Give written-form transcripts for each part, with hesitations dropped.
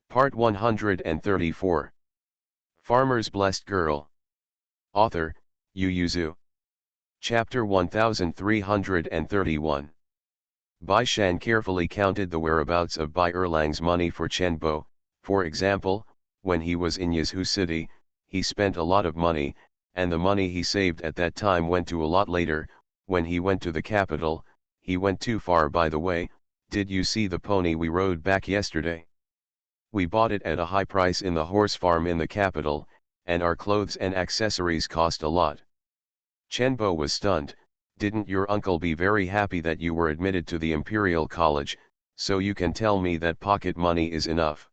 Part 134. Farmer's Blessed Girl. Author, Yu Zhu. Chapter 1331. Bai Shan carefully counted the whereabouts of Bai Erlang's money for Chen Bo. For example, when he was in Yazhu City, he spent a lot of money, and the money he saved at that time went to a lot later. When he went to the capital, he went too far. By the way, did you see the pony we rode back yesterday? We bought it at a high price in the horse farm in the capital, and our clothes and accessories cost a lot. Chen Bo was stunned. Didn't your uncle be very happy that you were admitted to the Imperial College, so you can tell me that pocket money is enough?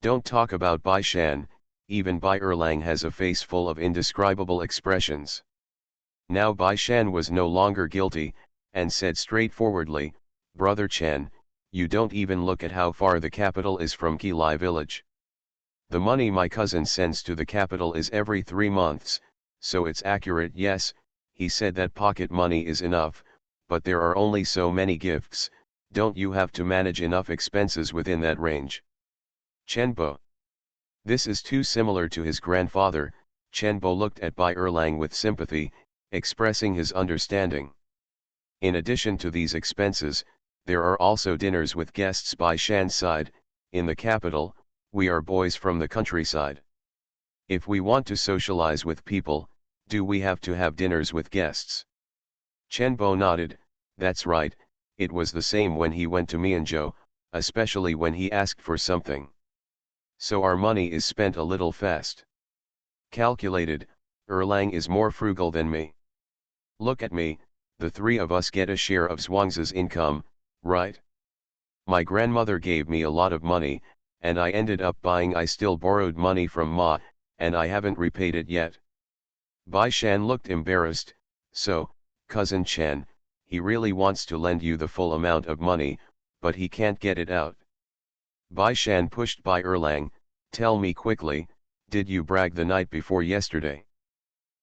Don't talk about Bai Shan, even Bai Erlang has a face full of indescribable expressions. Now Bai Shan was no longer guilty, and said straightforwardly, Brother Chen, you don't even look at how far the capital is from Qilai village. The money my cousin sends to the capital is every 3 months, so it's accurate. Yes, he said that pocket money is enough, but there are only so many gifts. Don't you have to manage enough expenses within that range? Chen Bo. This is too similar to his grandfather. Chen Bo looked at Bai Erlang with sympathy, expressing his understanding. In addition to these expenses, there are also dinners with guests by Shan's side. In the capital, we are boys from the countryside. If we want to socialize with people, do we have to have dinners with guests? Chen Bo nodded. That's right, it was the same when he went to Mianzhou, especially when he asked for something. So our money is spent a little fast. Calculated, Erlang is more frugal than me. Look at me, the 3 of us get a share of Zhuangzi's income, right? My grandmother gave me a lot of money, and I ended up buying. I still borrowed money from Ma, and I haven't repaid it yet. Bai Shan looked embarrassed. So, cousin Chen, he really wants to lend you the full amount of money, but he can't get it out. Bai Shan pushed Bai Erlang. Tell me quickly, did you brag the night before yesterday?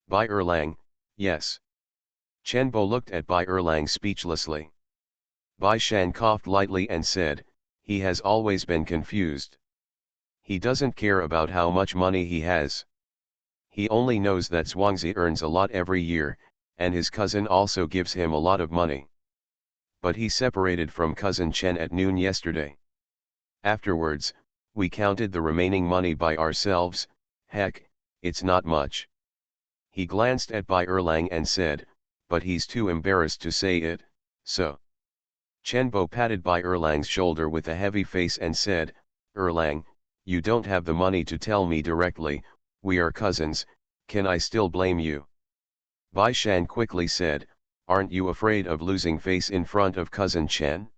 Bai Erlang, yes. Chen Bo looked at Bai Erlang speechlessly. Bai Shan coughed lightly and said, he has always been confused. He doesn't care about how much money he has. He only knows that Zhuangzi earns a lot every year, and his cousin also gives him a lot of money. But he separated from cousin Chen at noon yesterday. Afterwards, we counted the remaining money by ourselves. Heck, it's not much. He glanced at Bai Erlang and said, but he's too embarrassed to say it, so. Chen Bo patted Bai Erlang's shoulder with a heavy face and said, Erlang, you don't have the money to tell me directly. We are cousins, can I still blame you? Bai Shan quickly said, aren't you afraid of losing face in front of cousin Chen?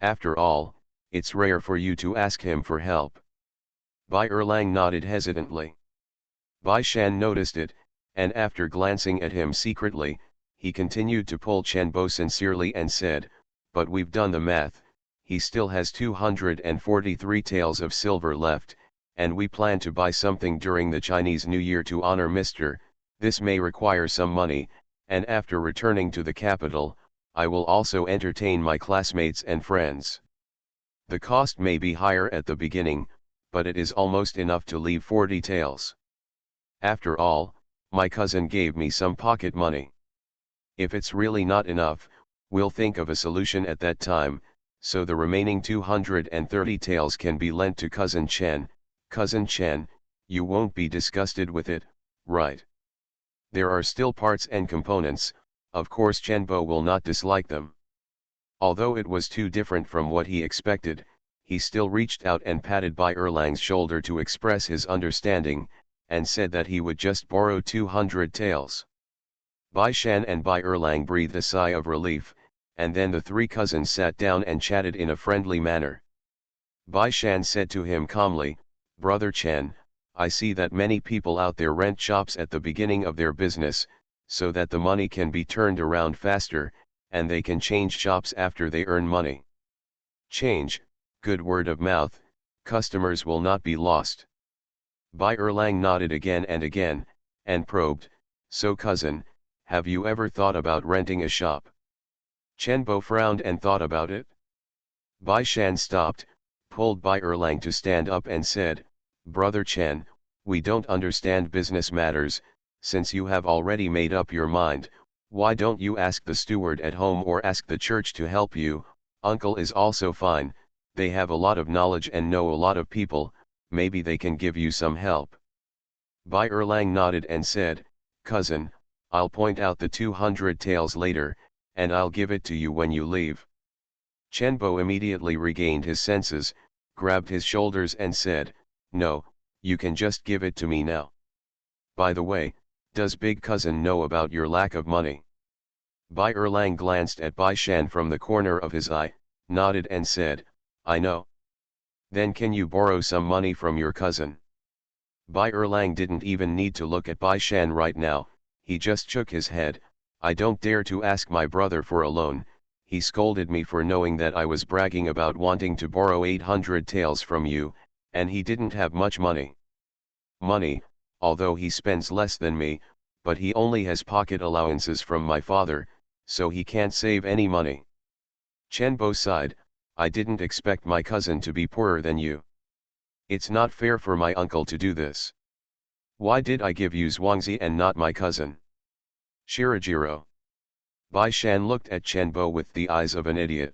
After all, it's rare for you to ask him for help. Bai Erlang nodded hesitantly. Bai Shan noticed it, and after glancing at him secretly, he continued to pull Chen Bo sincerely and said, but we've done the math, he still has 243 taels of silver left, and we plan to buy something during the Chinese New Year to honor Mr. This may require some money, and after returning to the capital, I will also entertain my classmates and friends. The cost may be higher at the beginning, but it is almost enough to leave 40 taels. After all, my cousin gave me some pocket money. If it's really not enough, we'll think of a solution at that time, so the remaining 230 taels can be lent to cousin Chen. Cousin Chen, you won't be disgusted with it, right? There are still parts and components, of course Chen Bo will not dislike them. Although it was too different from what he expected, he still reached out and patted Bai Erlang's shoulder to express his understanding, and said that he would just borrow 200 taels. Bai Shan and Bai Erlang breathed a sigh of relief, and then the 3 cousins sat down and chatted in a friendly manner. Bai Shan said to him calmly, Brother Chen, I see that many people out there rent shops at the beginning of their business, so that the money can be turned around faster, and they can change shops after they earn money. Change, good word of mouth, customers will not be lost. Bai Erlang nodded again, and probed, so cousin, have you ever thought about renting a shop? Chen Bo frowned and thought about it. Bai Shan stopped, pulled Bai Erlang to stand up and said, "Brother Chen, we don't understand business matters. Since you have already made up your mind, why don't you ask the steward at home or ask the church to help you? Uncle is also fine, they have a lot of knowledge and know a lot of people, maybe they can give you some help." Bai Erlang nodded and said, "Cousin, I'll point out the 200 taels later, and I'll give it to you when you leave." Chen Bo immediately regained his senses, grabbed his shoulders and said, "No, you can just give it to me now. By the way, does big cousin know about your lack of money?" Bai Erlang glanced at Bai Shan from the corner of his eye, nodded and said, "I know." "Then can you borrow some money from your cousin?" Bai Erlang didn't even need to look at Bai Shan right now, he just shook his head. "I don't dare to ask my brother for a loan, he scolded me for knowing that I was bragging about wanting to borrow 800 taels from you, and he didn't have much money. Money, although he spends less than me, but he only has pocket allowances from my father, so he can't save any money." Chen Bo sighed, "I didn't expect my cousin to be poorer than you. It's not fair for my uncle to do this. Why did I give you Zhuangzi and not my cousin?" "Shirajiro." Bai Shan looked at Chen Bo with the eyes of an idiot.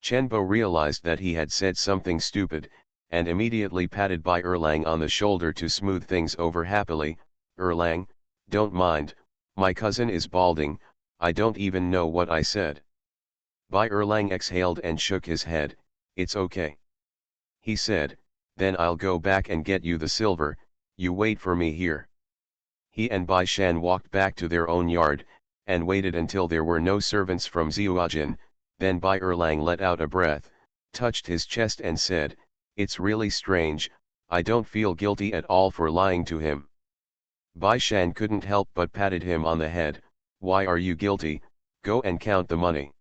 Chen Bo realized that he had said something stupid, and immediately patted Bai Erlang on the shoulder to smooth things over happily. "Erlang, don't mind, my cousin is balding, I don't even know what I said." Bai Erlang exhaled and shook his head. "It's okay," he said, "then I'll go back and get you the silver, you wait for me here." He and Bai Shan walked back to their own yard, and waited until there were no servants from Zhuajin. Then Bai Erlang let out a breath, touched his chest and said, "It's really strange, I don't feel guilty at all for lying to him." Bai Shan couldn't help but patted him on the head. "Why are you guilty? Go and count the money."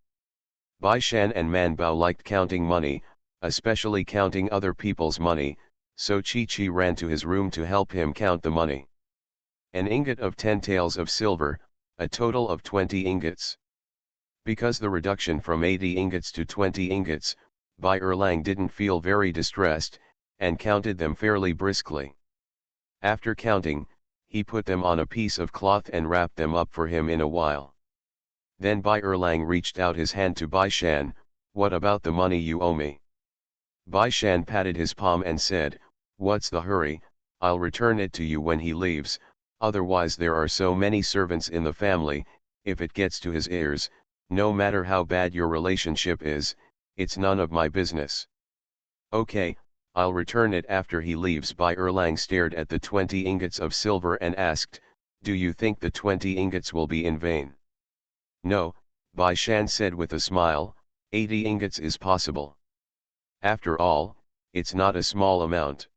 Bai Shan and Man Bao liked counting money, especially counting other people's money, so Chi Chi ran to his room to help him count the money. An ingot of 10 taels of silver, a total of 20 ingots. Because the reduction from 80 ingots to 20 ingots, Bai Erlang didn't feel very distressed, and counted them fairly briskly. After counting, he put them on a piece of cloth and wrapped them up for him in a while. Then Bai Erlang reached out his hand to Bai Shan. "What about the money you owe me?" Bai Shan patted his palm and said, "What's the hurry, I'll return it to you when he leaves, otherwise there are so many servants in the family, if it gets to his ears, no matter how bad your relationship is, it's none of my business." "Okay, I'll return it after he leaves." Bai Erlang stared at the 20 ingots of silver and asked, "Do you think the 20 ingots will be in vain?" "No," Bai Shan said with a smile, 80 ingots is possible. After all, it's not a small amount.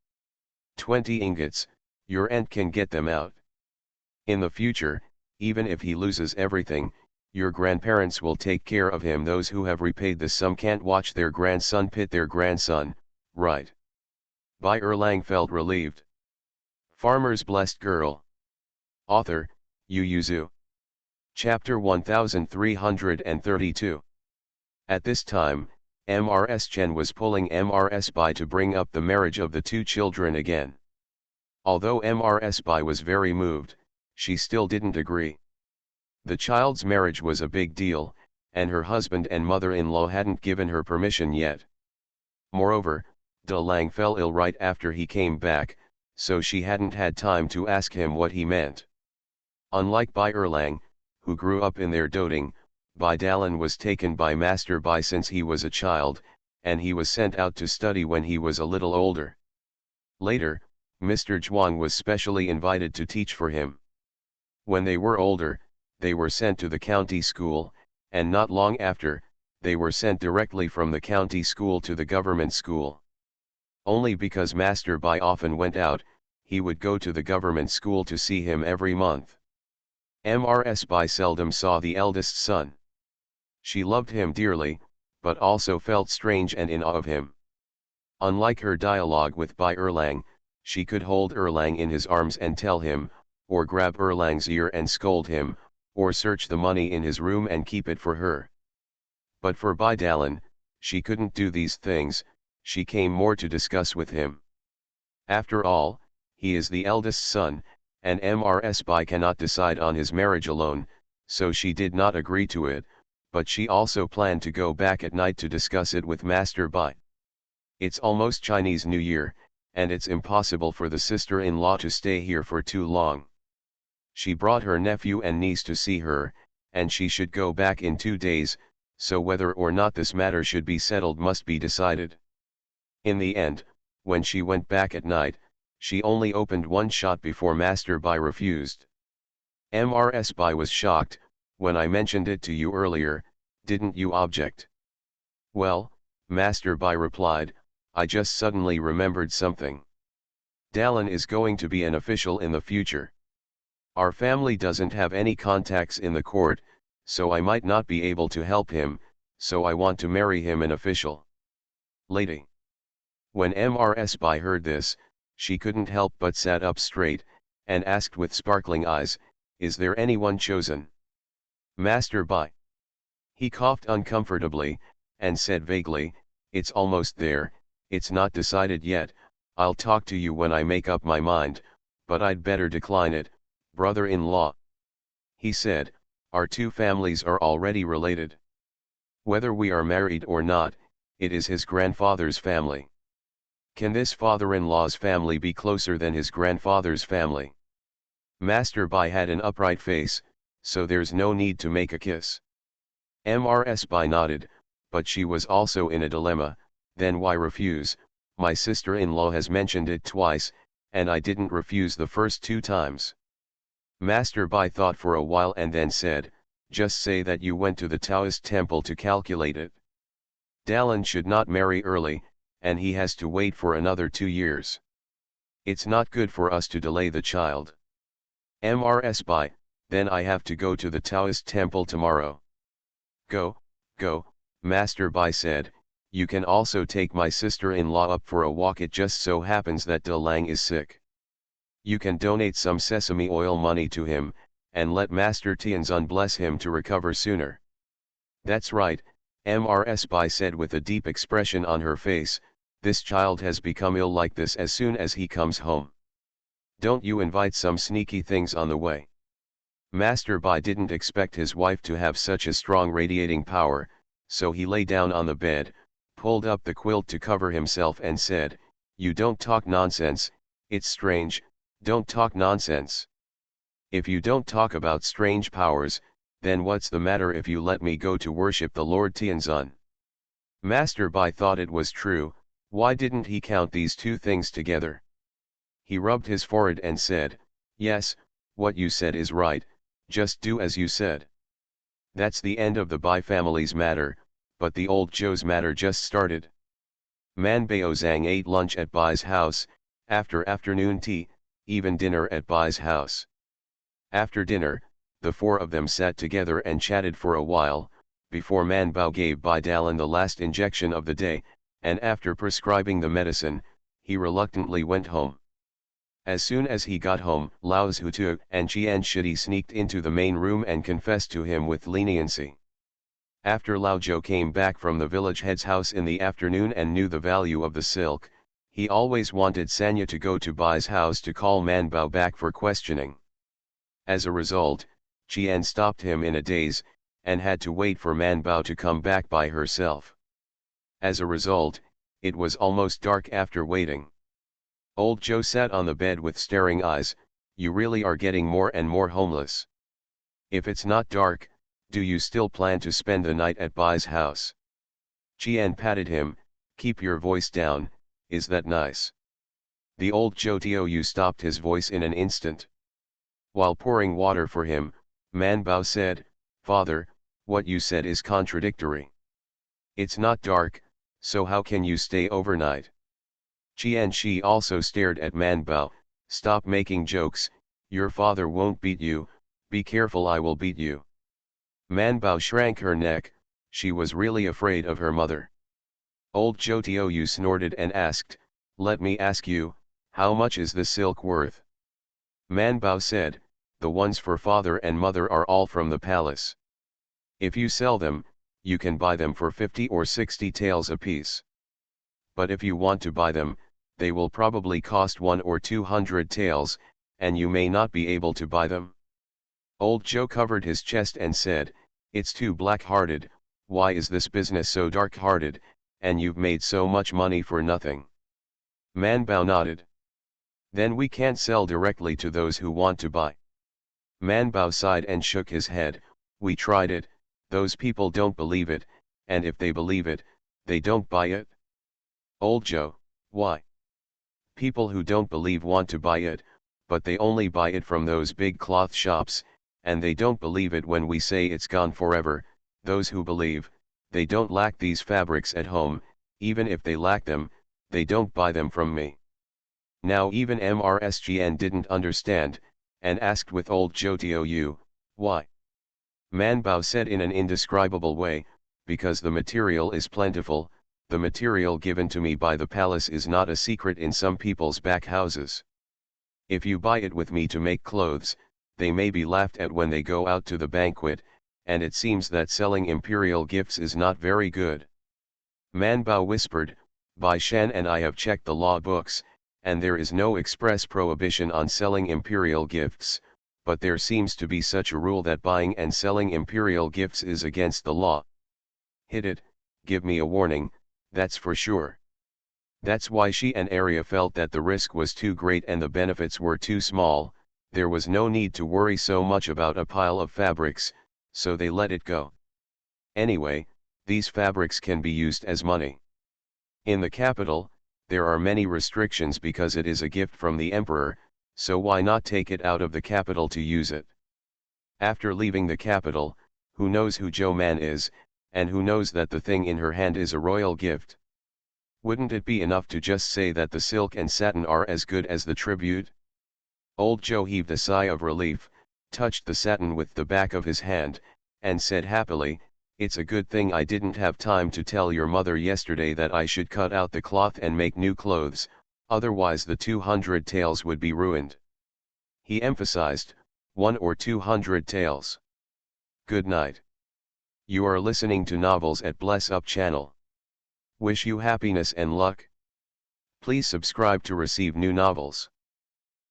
20 ingots, your aunt can get them out. In the future, even if he loses everything, your grandparents will take care of him. Those who have repaid the sum can't watch their grandson pit their grandson, right?" Bai Erlang felt relieved. Farmer's Blessed Girl. Author, Yu Yuzu. Chapter 1332. At this time, Mrs. Chen was pulling Mrs. Bai to bring up the marriage of the two children again. Although Mrs. Bai was very moved, she still didn't agree. The child's marriage was a big deal, and her husband and mother-in-law hadn't given her permission yet. Moreover, De Lang fell ill right after he came back, so she hadn't had time to ask him what he meant. Unlike Bai Erlang, who grew up in their doting, Bai Dalan was taken by Master Bai since he was a child, and he was sent out to study when he was a little older. Later, Mr. Zhuang was specially invited to teach for him. When they were older, they were sent to the county school, and not long after, they were sent directly from the county school to the government school. Only because Master Bai often went out, he would go to the government school to see him every month. Mrs. Bai seldom saw the eldest son. She loved him dearly, but also felt strange and in awe of him. Unlike her dialogue with Bai Erlang, she could hold Erlang in his arms and tell him, or grab Erlang's ear and scold him, or search the money in his room and keep it for her. But for Bai Dalan, she couldn't do these things, she came more to discuss with him. After all, he is the eldest son, and Mrs. Bai cannot decide on his marriage alone, so she did not agree to it, but she also planned to go back at night to discuss it with Master Bai. It's almost Chinese New Year, and it's impossible for the sister-in-law to stay here for too long. She brought her nephew and niece to see her, and she should go back in 2 days, so whether or not this matter should be settled must be decided. In the end, when she went back at night, she only opened one shot before Master Bai refused. Mrs. Bai was shocked. When I mentioned it to you earlier, didn't you object? Well, Master Bai replied, I just suddenly remembered something. Dallin is going to be an official in the future. Our family doesn't have any contacts in the court, so I might not be able to help him, so I want to marry him an official. Lady. When Mrs. Bai heard this, she couldn't help but sat up straight, and asked with sparkling eyes, is there anyone chosen? Master Bai. He coughed uncomfortably, and said vaguely, it's almost there, it's not decided yet, I'll talk to you when I make up my mind, but I'd better decline it, brother-in-law. He said, our two families are already related. Whether we are married or not, it is his grandfather's family. Can this father-in-law's family be closer than his grandfather's family? Master Bai had an upright face, so there's no need to make a kiss. Mrs. Bai nodded, but she was also in a dilemma. Then why refuse? My sister-in-law has mentioned it twice, and I didn't refuse the first 2 times. Master Bai thought for a while and then said, just say that you went to the Taoist temple to calculate it. Dallin should not marry early, and he has to wait for another 2 years. It's not good for us to delay the child. Mrs. Bai, then I have to go to the Taoist temple tomorrow. Go, Master Bai said, you can also take my sister-in-law up for a walk. It just so happens that De Lang is sick. You can donate some sesame oil money to him, and let Master Tianzun bless him to recover sooner. That's right, Mrs. Bai said with a deep expression on her face, this child has become ill like this as soon as he comes home. Don't you invite some sneaky things on the way. Master Bai didn't expect his wife to have such a strong radiating power, so he lay down on the bed, pulled up the quilt to cover himself and said, you don't talk nonsense, it's strange, don't talk nonsense. If you don't talk about strange powers, then what's the matter if you let me go to worship the Lord Tianzun? Master Bai thought it was true. Why didn't he count these 2 things together? He rubbed his forehead and said, yes, what you said is right, just do as you said. That's the end of the Bai family's matter, but the old Zhou's matter just started. Man Baozhang ate lunch at Bai's house, after afternoon tea, even dinner at Bai's house. After dinner, the 4 of them sat together and chatted for a while, before Man Bao gave Bai Dallin the last injection of the day, and after prescribing the medicine, he reluctantly went home. As soon as he got home, Lao Zhutu and Qian Shidi sneaked into the main room and confessed to him with leniency. After Lao Zhou came back from the village head's house in the afternoon and knew the value of the silk, he always wanted Sanya to go to Bai's house to call Man Bao back for questioning. As a result, Qian stopped him in a daze, and had to wait for Man Bao to come back by herself. As a result, it was almost dark after waiting. Old Zhou sat on the bed with staring eyes. You really are getting more and more homeless. If it's not dark, do you still plan to spend the night at Bai's house? Qian patted him. Keep your voice down, is that nice? The old Zhou stopped his voice in an instant. While pouring water for him, Man Bao said, Father, what you said is contradictory. It's not dark, so how can you stay overnight? Qian Shi also stared at Man Bao. Stop making jokes, your father won't beat you, be careful, I will beat you. Man Bao shrank her neck, she was really afraid of her mother. Old Zhou Tiou snorted and asked, let me ask you, how much is the silk worth? Man Bao said, the ones for father and mother are all from the palace. If you sell them, you can buy them for 50 or 60 taels apiece. but if you want to buy them, they will probably cost 1 or 200 taels, and you may not be able to buy them. Old Joe covered his chest and said, "It's too black-hearted. Why is this business so dark-hearted, and you've made so much money for nothing?" Man Bao nodded. "Then we can't sell directly to those who want to buy." Man Bao sighed and shook his head. "We tried it, those people don't believe it, and if they believe it, they don't buy it." Old Joe, "Why?" "People who don't believe want to buy it, but they only buy it from those big cloth shops, and they don't believe it when we say it's gone forever. Those who believe, they don't lack these fabrics at home, even if they lack them, they don't buy them from me." Now even MRSGN didn't understand, and asked with old Joe Tou, "Why?" Man Bao said in an indescribable way, "Because the material is plentiful. The material given to me by the palace is not a secret in some people's back houses. If you buy it with me to make clothes, they may be laughed at when they go out to the banquet, and it seems that selling imperial gifts is not very good." Man Bao whispered, "Bai Shan and I have checked the law books, and there is no express prohibition on selling imperial gifts, but there seems to be such a rule that buying and selling imperial gifts is against the law. Hit it, give me a warning, that's for sure." That's why she and Arya felt that the risk was too great and the benefits were too small. There was no need to worry so much about a pile of fabrics, so they let it go. Anyway, these fabrics can be used as money. In the capital, there are many restrictions because it is a gift from the emperor, so why not take it out of the capital to use it? After leaving the capital, who knows who Joe Man is, and who knows that the thing in her hand is a royal gift? Wouldn't it be enough to just say that the silk and satin are as good as the tribute? Old Joe heaved a sigh of relief, touched the satin with the back of his hand, and said happily, "It's a good thing I didn't have time to tell your mother yesterday that I should cut out the cloth and make new clothes, otherwise the 200 taels would be ruined." He emphasized, 1 or 200 taels. Good night. You are listening to Novels at Bless Up channel. Wish you happiness and luck. Please subscribe to receive new novels.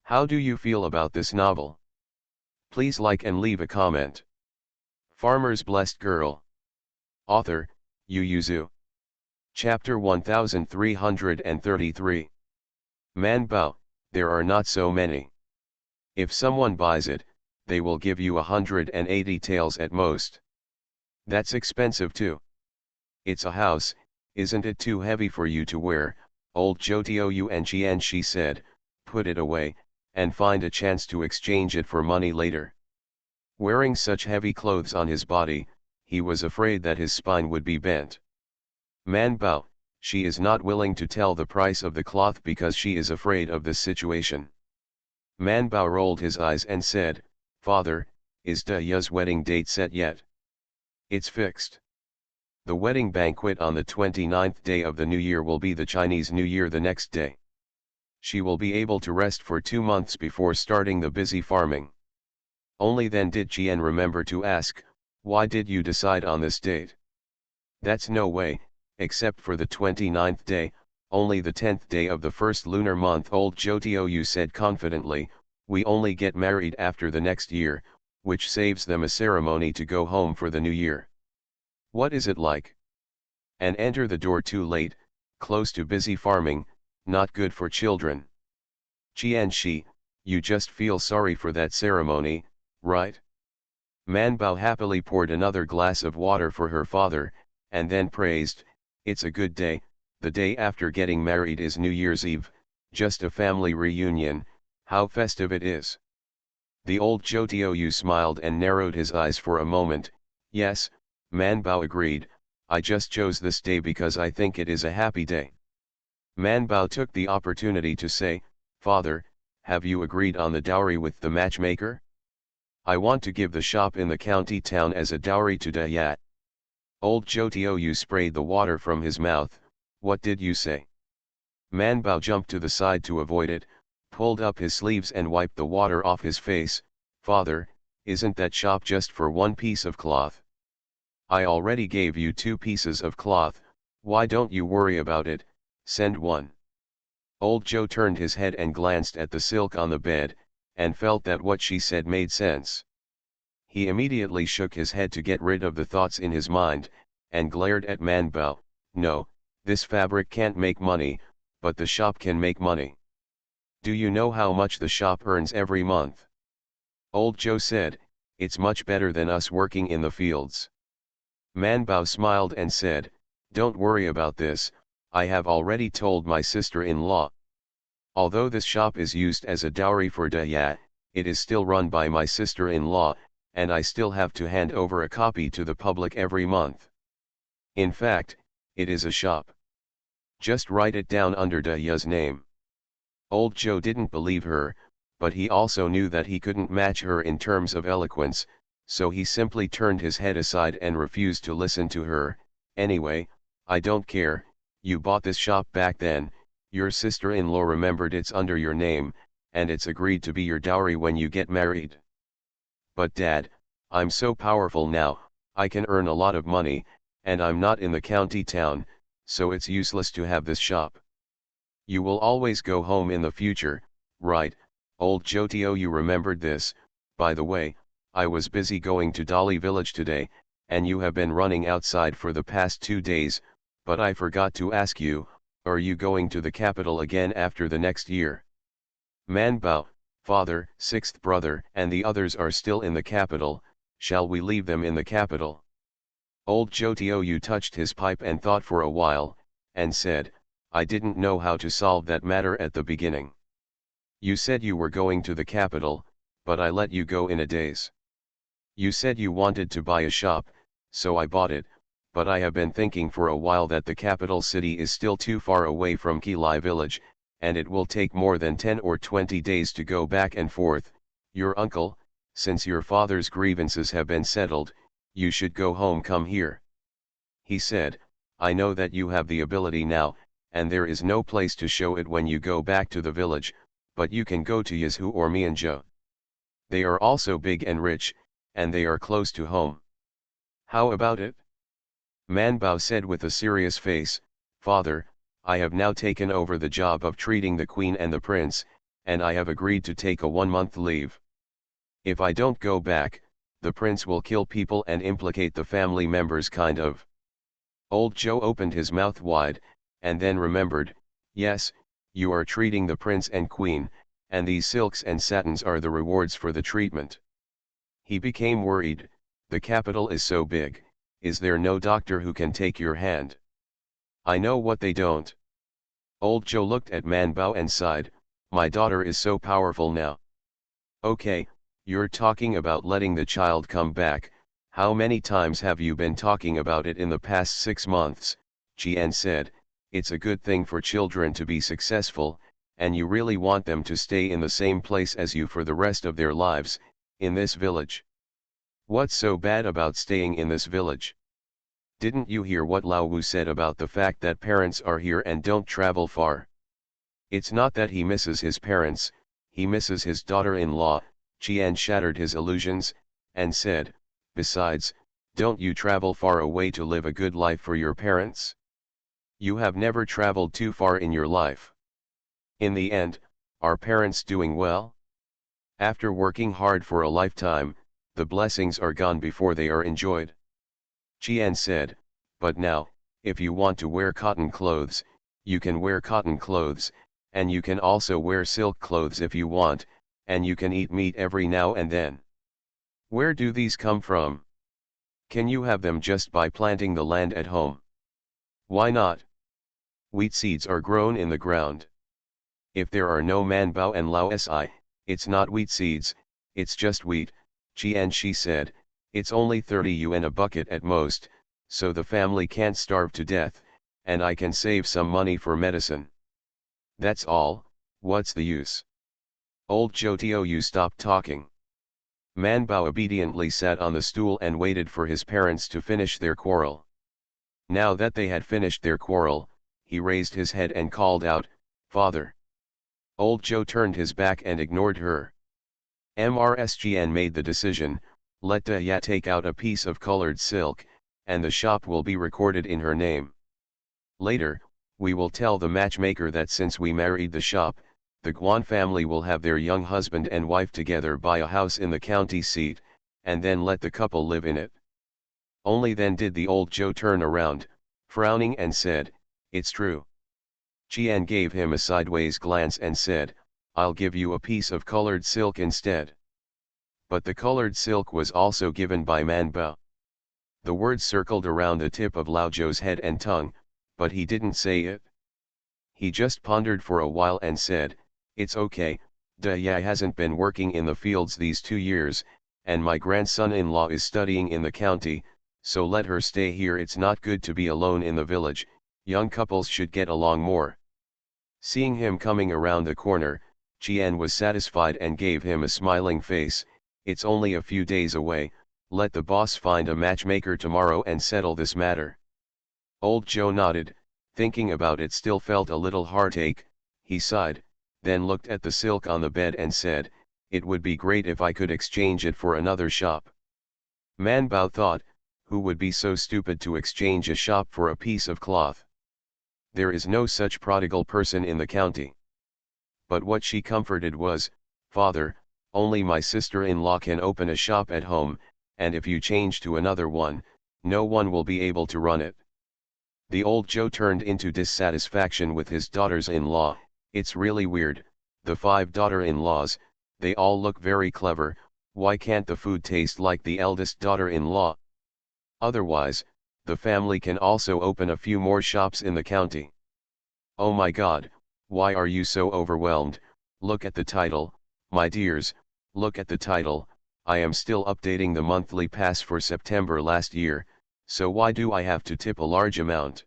How do you feel about this novel? Please like and leave a comment. Farmer's Blessed Girl. Author, Yu Yuzu. Chapter 1333. Man Bao, there are not so many. If someone buys it, they will give you 180 taels at most. That's expensive too. It's a house, isn't it too heavy for you to wear? Old Joe Tou and she said, "Put it away, and find a chance to exchange it for money later." Wearing such heavy clothes on his body, he was afraid that his spine would be bent. Man Bao, she is not willing to tell the price of the cloth because she is afraid of this situation. Man Bao rolled his eyes and said, "Father, is Daya's wedding date set yet?" "It's fixed. The wedding banquet on the 29th day of the New Year will be the Chinese New Year the next day. She will be able to rest for 2 months before starting the busy farming." Only then did Jian remember to ask, "Why did you decide on this date?" "That's no way, except for the 29th day, only the 10th day of the first lunar month," old Zhou Tiu said confidently. "We only get married after the next year, which saves them a ceremony to go home for the new year." "What is it like?" "And enter the door too late, close to busy farming, not good for children." "Jian Shi, you just feel sorry for that ceremony, right?" Man Bao happily poured another glass of water for her father, and then praised, "It's a good day, the day after getting married is New Year's Eve, just a family reunion, how festive it is." The old Zhou Tiu smiled and narrowed his eyes for a moment. "Yes," Man Bao agreed, "I just chose this day because I think it is a happy day." Man Bao took the opportunity to say, "Father, have you agreed on the dowry with the matchmaker? I want to give the shop in the county town as a dowry to Dayat." Old Zhou Tiu sprayed the water from his mouth. "What did you say?" Man Bao jumped to the side to avoid it, pulled up his sleeves and wiped the water off his face. "Father, isn't that shop just for 1 piece of cloth? I already gave you 2 pieces of cloth, why don't you worry about it, Send one. Old Joe turned his head and glanced at the silk on the bed, and felt that what she said made sense. He immediately shook his head to get rid of the thoughts in his mind, and glared at Man Bao. No, this fabric can't make money, but the shop can make money. Do you know how much the shop earns every month? Old Joe said, it's much better than us working in the fields. Man Bao smiled and said, don't worry about this, I have already told my sister-in-law. Although this shop is used as a dowry for Daya, it is still run by my sister-in-law, and I still have to hand over a copy to the public every month. In fact, it is a shop. Just write it down under Daya's name. Old Joe didn't believe her, but he also knew that he couldn't match her in terms of eloquence, so he simply turned his head aside and refused to listen to her. Anyway, I don't care, you bought this shop back then, your sister-in-law remembered it's under your name, and it's agreed to be your dowry when you get married. But Dad, I'm so powerful now, I can earn a lot of money, and I'm not in the county town, so it's useless to have this shop. You will always go home in the future, right, Old Joe? You remembered this. By the way, I was busy going to Dolly Village today, and you have been running outside for the past 2 days, but I forgot to ask you, are you going to the capital again after the next year? Man Bao, father, sixth brother, and the others are still in the capital, shall we leave them in the capital? Old Joe Tou touched his pipe and thought for a while, and said, I didn't know how to solve that matter at the beginning. You said you were going to the capital, but I let you go in a daze. You said you wanted to buy a shop, so I bought it, but I have been thinking for a while that the capital city is still too far away from Kilai village, and it will take more than 10 or 20 days to go back and forth. Your uncle, since your father's grievances have been settled, you should go home. Come here. He said, I know that you have the ability now, and there is no place to show it when you go back to the village, but you can go to Yazhu or Mianzhou. They are also big and rich, and they are close to home. How about it? Man Bao said with a serious face, Father, I have now taken over the job of treating the queen and the prince, and I have agreed to take a 1-month leave. If I don't go back, the prince will kill people and implicate the family members kind of. Old Joe opened his mouth wide, and then remembered, yes, you are treating the prince and queen, and these silks and satins are the rewards for the treatment. He became worried, the capital is so big, is there no doctor who can take your hand? I know what they don't. Old Joe looked at Man Bao and sighed, my daughter is so powerful now. Okay, you're talking about letting the child come back, how many times have you been talking about it in the past 6 months? Jian said, it's a good thing for children to be successful, and you really want them to stay in the same place as you for the rest of their lives, in this village. What's so bad about staying in this village? Didn't you hear what Lao Wu said about the fact that parents are here and don't travel far? It's not that he misses his parents, he misses his daughter-in-law. Qian shattered his illusions, and said, besides, don't you travel far away to live a good life for your parents? You have never traveled too far in your life. In the end, are parents doing well? After working hard for a lifetime, the blessings are gone before they are enjoyed. Qian said, but now, if you want to wear cotton clothes, you can wear cotton clothes, and you can also wear silk clothes if you want, and you can eat meat every now and then. Where do these come from? Can you have them just by planting the land at home? Why not? Wheat seeds are grown in the ground. If there are no Man Bao and Lao Si, it's not wheat seeds, it's just wheat. Qian Shi said, it's only 30 yuan a bucket at most, so the family can't starve to death, and I can save some money for medicine. That's all, what's the use? Old Joe Tou stopped talking. Man Bao obediently sat on the stool and waited for his parents to finish their quarrel. Now that they had finished their quarrel, he raised his head and called out, Father. Old Joe turned his back and ignored her. MRSGN made the decision, let Daya take out a piece of colored silk, and the shop will be recorded in her name. Later, We will tell the matchmaker that since we married the shop, the Guan family will have their young husband and wife together buy a house in the county seat, and then let the couple live in it. Only then did the old Joe turn around, frowning and said, "It's true." Qian gave him a sideways glance and said, "I'll give you a piece of colored silk instead." But the colored silk was also given by Man Bao. The words circled around the tip of Lao Zhou's head and tongue, but he didn't say it. He just pondered for a while and said, "It's okay, Da Yai hasn't been working in the fields these 2 years, and my grandson-in-law is studying in the county, so let her stay here. It's not good to be alone in the village, young couples should get along more." Seeing him coming around the corner, Qian was satisfied and gave him a smiling face. "It's only a few days away, let the boss find a matchmaker tomorrow and settle this matter." Old Joe nodded, thinking about it still felt a little heartache. He sighed, then looked at the silk on the bed and said, "It would be great if I could exchange it for another shop." Man Bao thought, who would be so stupid to exchange a shop for a piece of cloth? There is no such prodigal person in the county. But what she comforted was, "Father, only my sister-in-law can open a shop at home, and if you change to another one, no one will be able to run it." The old Joe turned into dissatisfaction with his daughters-in-law. "It's really weird, the 5 daughter-in-laws, they all look very clever, why can't the food taste like the eldest daughter-in-law? Otherwise, the family can also open a few more shops in the county." "Oh my God, why are you so overwhelmed? Look at the title, my dears, look at the title. I am still updating the monthly pass for September last year, so why do I have to tip a large amount?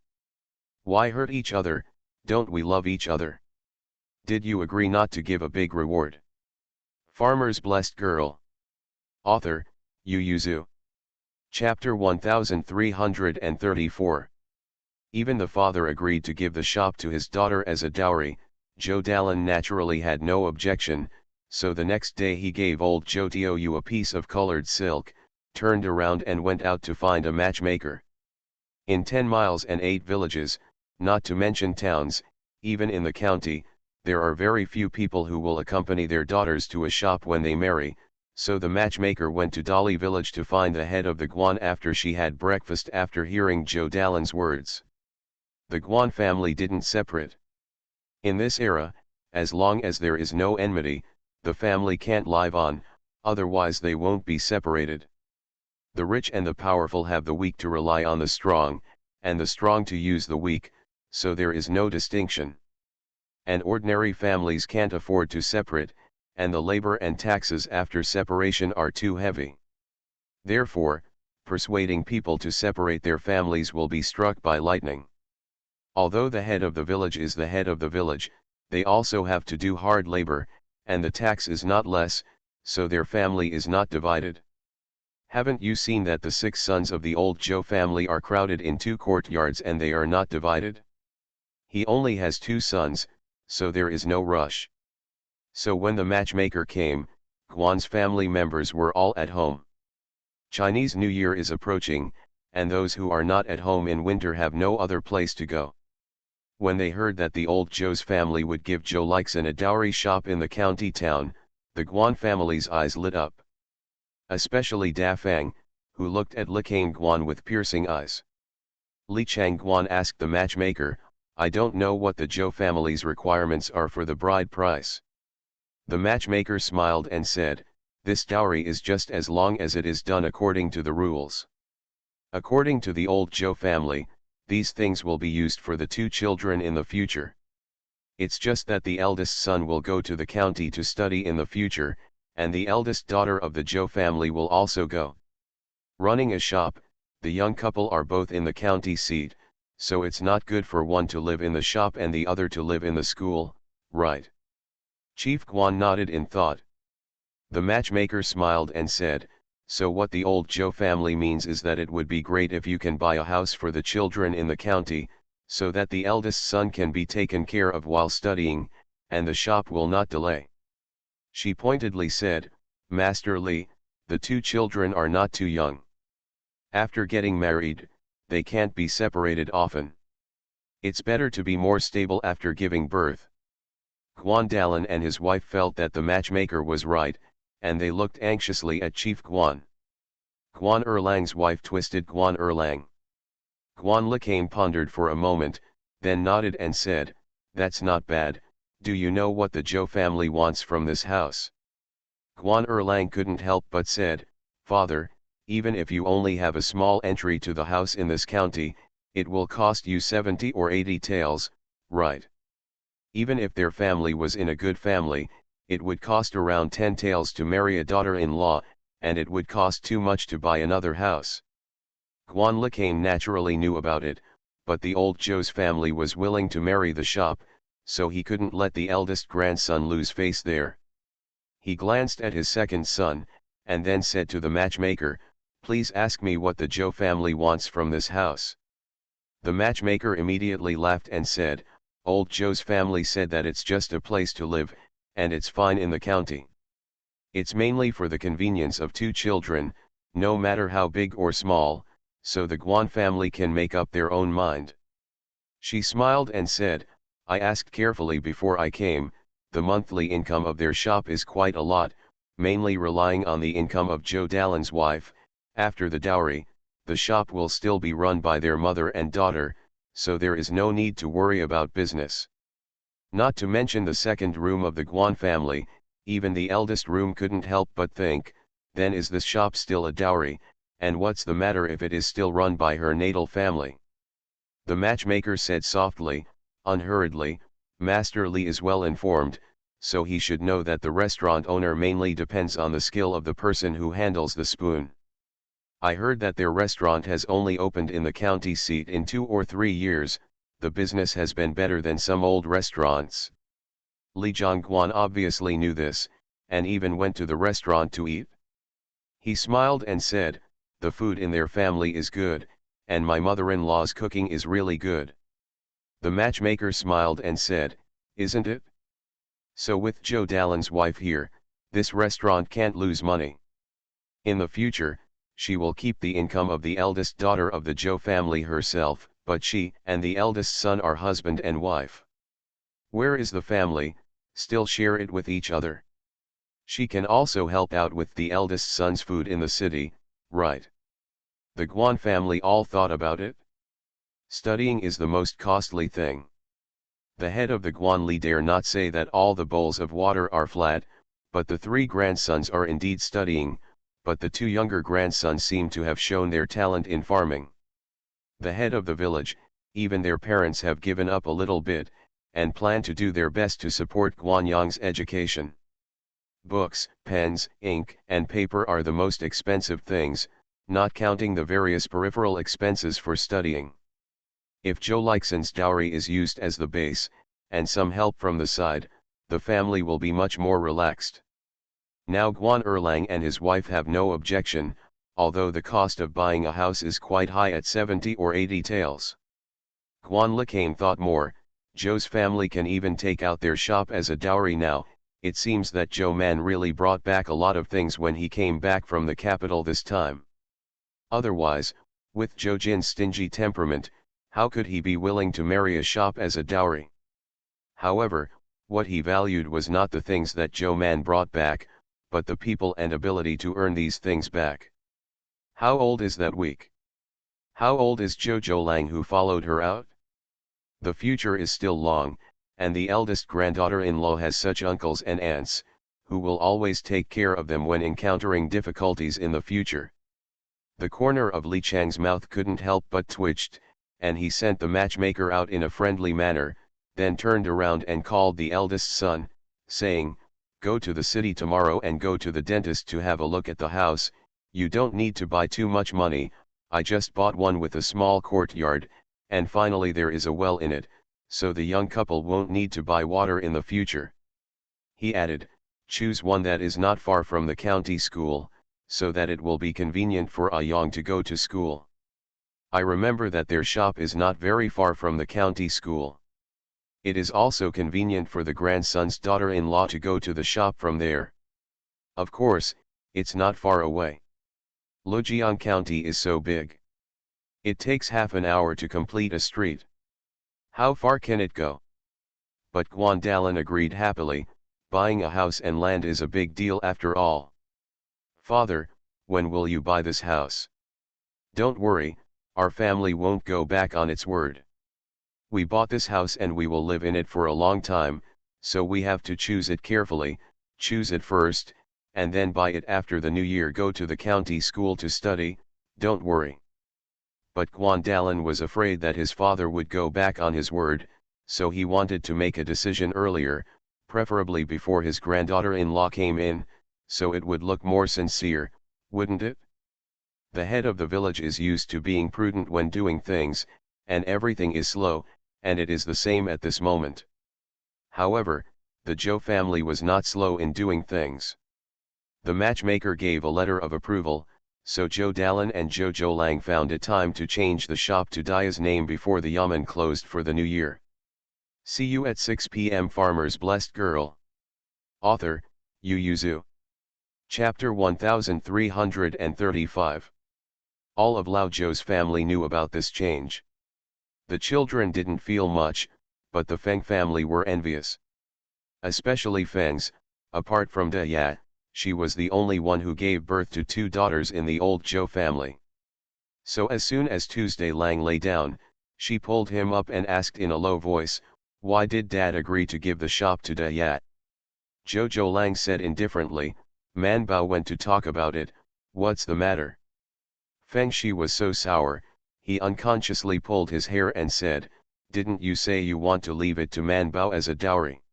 Why hurt each other? Don't we love each other? Did you agree not to give a big reward?" Farmer's Blessed Girl. Author, Yu Yuzu. Chapter 1334. Even the father agreed to give the shop to his daughter as a dowry. Joe Dallin naturally had no objection, so the next day he gave old Joe Tiu a piece of colored silk, turned around and went out to find a matchmaker. In 10 miles and 8 villages, not to mention towns, even in the county, there are very few people who will accompany their daughters to a shop when they marry, so the matchmaker went to Dali village to find the head of the Guan after she had breakfast after hearing Joe Dallin's words. The Guan family didn't separate. In this era, as long as there is no enmity, the family can't live on, otherwise they won't be separated. The rich and the powerful have the weak to rely on the strong, and the strong to use the weak, so there is no distinction. And ordinary families can't afford to separate, and the labor and taxes after separation are too heavy. Therefore, persuading people to separate their families will be struck by lightning. Although the head of the village is the head of the village, they also have to do hard labor, and the tax is not less, so their family is not divided. Haven't you seen that the 6 sons of the old Joe family are crowded in 2 courtyards and they are not divided? He only has 2 sons, so there is no rush. So when the matchmaker came, Guan's family members were all at home. Chinese New Year is approaching, and those who are not at home in winter have no other place to go. When they heard that the old Joe's family would give Joe Lixin a dowry shop in the county town, the Guan family's eyes lit up. Especially Da Fang, who looked at Li Kane Guan with piercing eyes. Li Chang Guan asked the matchmaker, "I don't know what the Joe family's requirements are for the bride price." The matchmaker smiled and said, "This dowry is just as long as it is done according to the rules. According to the old Joe family, these things will be used for the 2 children in the future. It's just that the eldest son will go to the county to study in the future, and the eldest daughter of the Joe family will also go. Running a shop, the young couple are both in the county seat, so it's not good for one to live in the shop and the other to live in the school, right?" Chief Guan nodded in thought. The matchmaker smiled and said, "So what the old Joe family means is that it would be great if you can buy a house for the children in the county, so that the eldest son can be taken care of while studying, and the shop will not delay." She pointedly said, "Master Li, the 2 children are not too young. After getting married, they can't be separated often. It's better to be more stable after giving birth. Guan Dalan and his wife felt that the matchmaker was right, and they looked anxiously at Chief Guan. Guan Erlang's wife twisted Guan Erlang. Guan Likane pondered for a moment, then nodded and said, "That's not bad. Do you know what the Zhou family wants from this house?" Guan Erlang couldn't help but said, "Father, even if you only have a small entry to the house in this county, it will cost you 70 or 80 taels, right? Even if their family was in a good family, it would cost around 10 taels to marry a daughter-in-law, and it would cost too much to buy another house." Guan Likane naturally knew about it, but the old Zhou's family was willing to marry the shop, so he couldn't let the eldest grandson lose face there. He glanced at his second son, and then said to the matchmaker, "Please ask me what the Zhou family wants from this house." The matchmaker immediately laughed and said, "Old Zhou's family said that it's just a place to live, and it's fine in the county. It's mainly for the convenience of two children, no matter how big or small, so the Guan family can make up their own mind." She smiled and said, "I asked carefully before I came, the monthly income of their shop is quite a lot, mainly relying on the income of Zhou Dalan's wife. After the dowry, the shop will still be run by their mother and daughter, so there is no need to worry about business. Not to mention the second room of the Guan family, even the eldest room couldn't help but think, then is this shop still a dowry, and what's the matter if it is still run by her natal family?" The matchmaker said softly, unhurriedly, "Master Li is well informed, so he should know that the restaurant owner mainly depends on the skill of the person who handles the spoon. I heard that their restaurant has only opened in the county seat in 2 or 3 years, the business has been better than some old restaurants." Li Zhongguan obviously knew this, and even went to the restaurant to eat. He smiled and said, "The food in their family is good, and my mother-in-law's cooking is really good." The matchmaker smiled and said, "Isn't it? So with Zhou Dalan's wife here, this restaurant can't lose money. In the future, she will keep the income of the eldest daughter of the Zhou family herself, but she and the eldest son are husband and wife. Where is the family, still share it with each other. She can also help out with the eldest son's food in the city, right?" The Guan family all thought about it. Studying is the most costly thing. The head of the Guan Li dare not say that all the bowls of water are flat, but the 3 grandsons are indeed studying, but the 2 younger grandsons seem to have shown their talent in farming. The head of the village, even their parents have given up a little bit, and plan to do their best to support Guanyang's education. Books, pens, ink, and paper are the most expensive things, not counting the various peripheral expenses for studying. If Zhou Lixin's dowry is used as the base, and some help from the side, the family will be much more relaxed. Now Guan Erlang and his wife have no objection, although the cost of buying a house is quite high at 70 or 80 taels. Guan Likane thought more, Zhou's family can even take out their shop as a dowry now. It seems that Zhou Man really brought back a lot of things when he came back from the capital this time. Otherwise, with Zhou Jin's stingy temperament, how could he be willing to marry a shop as a dowry? However, what he valued was not the things that Zhou Man brought back, but the people and ability to earn these things back. How old is that week? How old is Zhou Zhoulang who followed her out? The future is still long, and the eldest granddaughter-in-law has such uncles and aunts, who will always take care of them when encountering difficulties in the future. The corner of Li Chang's mouth couldn't help but twitched, and he sent the matchmaker out in a friendly manner, then turned around and called the eldest son, saying, "Go to the city tomorrow and go to the dentist to have a look at the house. You don't need to buy too much money, I just bought one with a small courtyard, and finally there is a well in it, so the young couple won't need to buy water in the future." He added, "Choose one that is not far from the county school, so that it will be convenient for a young to go to school. I remember that their shop is not very far from the county school. It is also convenient for the grandson's daughter-in-law to go to the shop from there. Of course, it's not far away. Lujiang County is so big. It takes half an hour to complete a street. How far can it go? But Guandalan agreed happily, buying a house and land is a big deal after all. Father, when will you buy this house? Don't worry, our family won't go back on its word. We bought this house and we will live in it for a long time, so we have to choose it carefully, choose it first, and then buy it after the new year. Go to the county school to study, don't worry. But Guandalan was afraid that his father would go back on his word, so he wanted to make a decision earlier, preferably before his granddaughter-in-law came in, so it would look more sincere, wouldn't it? The head of the village is used to being prudent when doing things, and everything is slow, and it is the same at this moment. However, the Zhou family was not slow in doing things. The matchmaker gave a letter of approval, so Zhou Dalan and Zhou Zhoulang found it time to change the shop to Daya's name before the yamen closed for the new year. See you at 6 p.m. Farmer's Blessed Girl. Author, Yu Yuzu. Chapter 1335. All of Lao Zhou's family knew about this change. The children didn't feel much, but the Feng family were envious. Especially Feng's, apart from Daya, she was the only one who gave birth to 2 daughters in the old Zhou family. So as soon as Tuesday Lang lay down, she pulled him up and asked in a low voice, "Why did Dad agree to give the shop to Daya?" Zhou Lang said indifferently, "Man Bao went to talk about it, what's the matter?" Feng Shi was so sour, he unconsciously pulled his hair and said, "Didn't you say you want to leave it to Man Bao as a dowry?"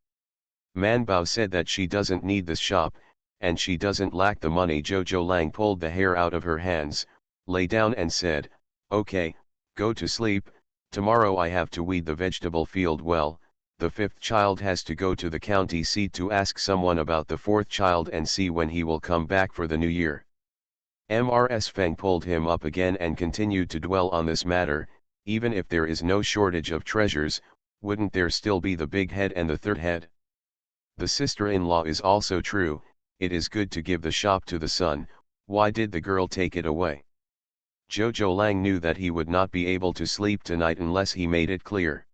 Man Bao said that she doesn't need this shop, and she doesn't lack the money. Zhou Lang pulled the hair out of her hands, lay down and said, "Okay, go to sleep, tomorrow I have to weed the vegetable field well, the 5th child has to go to the county seat to ask someone about the 4th child and see when he will come back for the new year." Mrs. Feng pulled him up again and continued to dwell on this matter. Even if there is no shortage of treasures, wouldn't there still be the big head and the 3rd head? The sister-in-law is also true. It is good to give the shop to the son, why did the girl take it away? Zhou Lang knew that he would not be able to sleep tonight unless he made it clear.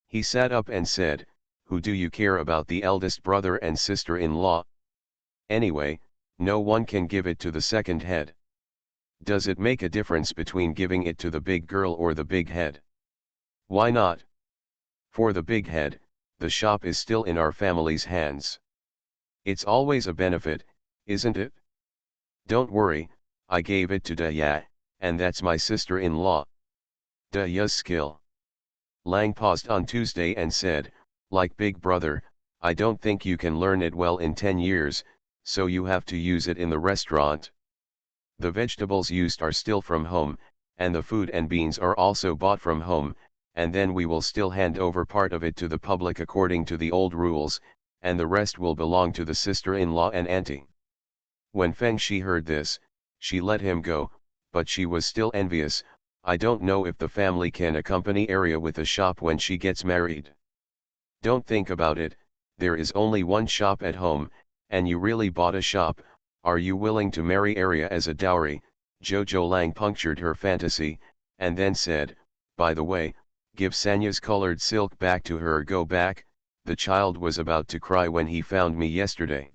He sat up and said, "Who do you care about, the eldest brother and sister-in-law? Anyway, no one can give it to the 2nd head. Does it make a difference between giving it to the big girl or the big head? Why not? For the big head, the shop is still in our family's hands. It's always a benefit, isn't it? Don't worry, I gave it to Daya, and that's my sister-in-law. Daya's skill." Lang paused on Tuesday and said, "Like big brother, I don't think you can learn it well in 10 years, so you have to use it in the restaurant. The vegetables used are still from home, and the food and beans are also bought from home, and then we will still hand over part of it to the public according to the old rules, and the rest will belong to the sister-in-law and auntie." When Feng Shi heard this, she let him go, but she was still envious. "I don't know if the family can accompany Arya with a shop when she gets married. Don't think about it, there is only one shop at home, and you really bought a shop. Are you willing to marry Arya as a dowry?" Zhou Lang punctured her fantasy, and then said, "By the way, give Sanya's colored silk back to her. Go back, the child was about to cry when he found me yesterday.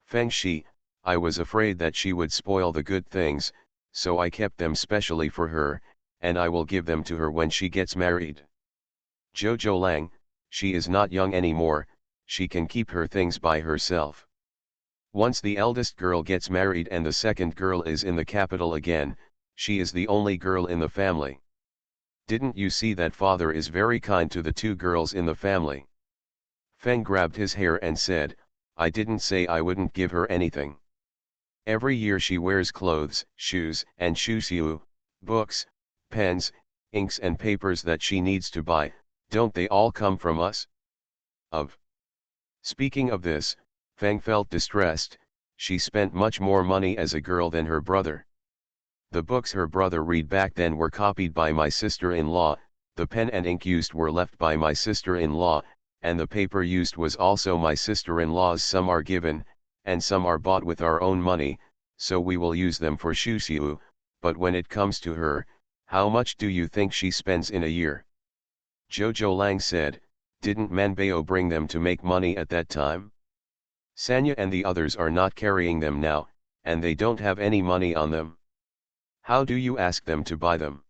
Feng Shi, I was afraid that she would spoil the good things, so I kept them specially for her, and I will give them to her when she gets married. Zhou Lang, she is not young anymore, she can keep her things by herself. Once the eldest girl gets married and the 2nd girl is in the capital again, she is the only girl in the family. Didn't you see that father is very kind to the 2 girls in the family?" Feng grabbed his hair and said, "I didn't say I wouldn't give her anything. Every year she wears clothes, shoes and shuxiu, books, pens, inks and papers that she needs to buy. Don't they all come from us?" Speaking of this, Feng felt distressed. She spent much more money as a girl than her brother. "The books her brother read back then were copied by my sister-in-law, the pen and ink used were left by my sister-in-law, and the paper used was also my sister-in-law's. Some are given, and some are bought with our own money, so we will use them for shuxiu, but when it comes to her, how much do you think she spends in a year?" Jojo Lang said, didn't Manbao bring them to make money at that time? Sanya and the others are not carrying them now, and they don't have any money on them. How do you ask them to buy them?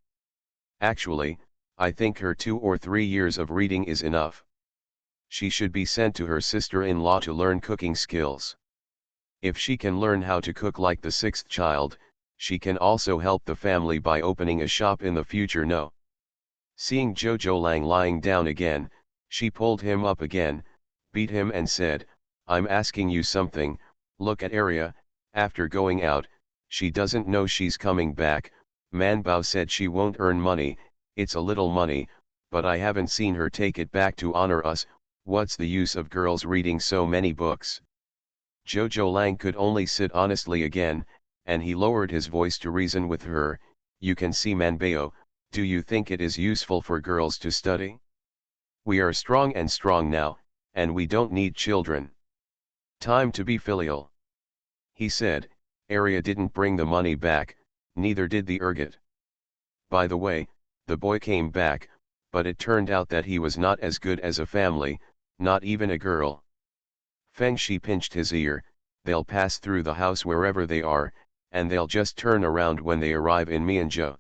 Actually, I think her 2 or 3 years of reading is enough. She should be sent to her sister-in-law to learn cooking skills. If she can learn how to cook like the 6th child, she can also help the family by opening a shop in the future. No. Seeing Jojo Lang lying down again, she pulled him up again, beat him and said, I'm asking you something, look at Arya. After going out, she doesn't know she's coming back. Manbao said she won't earn money, it's a little money, but I haven't seen her take it back to honor us. What's the use of girls reading so many books? Jojo Lang could only sit honestly again, and he lowered his voice to reason with her. You can see, Manbao, do you think it is useful for girls to study? We are strong now, and we don't need children. Time to be filial. He said. Arya didn't bring the money back, neither did the ergot. By the way, the boy came back, but it turned out that he was not as good as a family, not even a girl. Feng Shi pinched his ear. They'll pass through the house wherever they are, and they'll just turn around when they arrive in Mianzhou.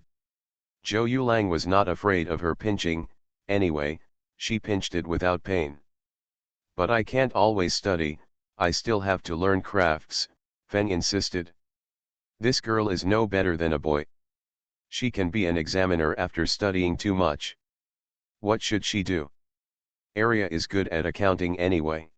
Zhou Yulang was not afraid of her pinching, anyway, she pinched it without pain. But I can't always study, I still have to learn crafts, Feng insisted. This girl is no better than a boy. She can be an examiner after studying too much. What should she do? Arya is good at accounting anyway.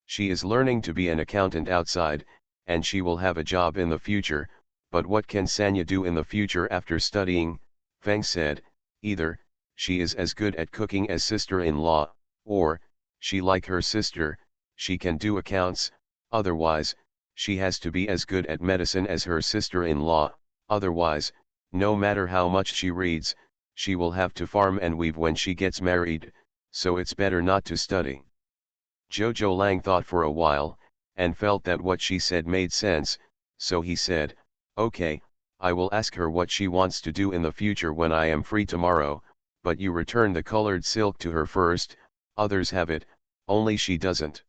She is learning to be an accountant outside, and she will have a job in the future, but what can Sanya do in the future after studying? Feng said, either, she is as good at cooking as sister-in-law, or, she like her sister, she can do accounts, otherwise, she has to be as good at medicine as her sister-in-law, otherwise, no matter how much she reads, she will have to farm and weave when she gets married, so it's better not to study. Jojo Lang thought for a while, and felt that what she said made sense, so he said, okay, I will ask her what she wants to do in the future when I am free tomorrow, but you return the colored silk to her first, others have it, only she doesn't.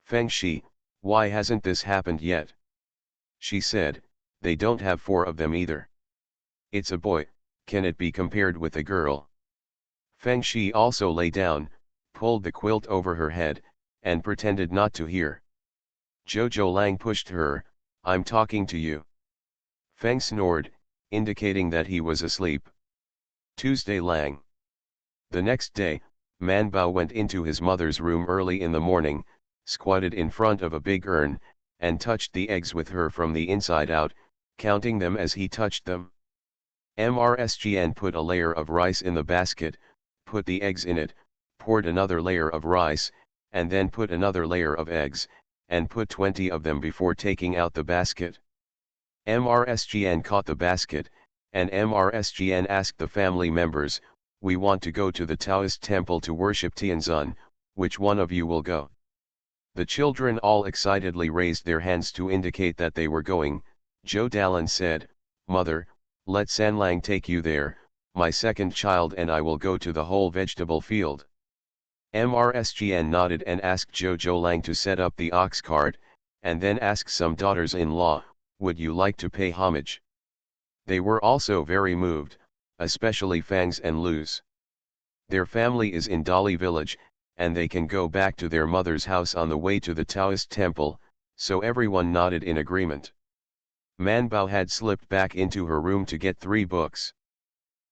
Feng Shi, why hasn't this happened yet? She said, they don't have 4 of them either. It's a boy, can it be compared with a girl? Feng Shi also lay down, pulled the quilt over her head, and pretended not to hear. Jojo Lang pushed her, I'm talking to you. Feng snored, indicating that he was asleep. Tuesday Lang. The next day, Manbao went into his mother's room early in the morning, squatted in front of a big urn, and touched the eggs with her from the inside out, counting them as he touched them. Mrsgn put a layer of rice in the basket, put the eggs in it, poured another layer of rice, and then put another layer of eggs, and put 20 of them before taking out the basket. Mrsgn caught the basket, and Mrsgn asked the family members, we want to go to the Taoist temple to worship Tianzun, which one of you will go? The children all excitedly raised their hands to indicate that they were going. Zhou Dalan said, Mother, let Sanlang take you there, my second child and I will go to the whole vegetable field. Mrsgn nodded and asked Jojo Lang to set up the ox cart, and then asked some daughters-in-law, would you like to pay homage? They were also very moved, especially Fangs and Luz. Their family is in Dali village, and they can go back to their mother's house on the way to the Taoist temple, so everyone nodded in agreement. Manbao had slipped back into her room to get 3 books.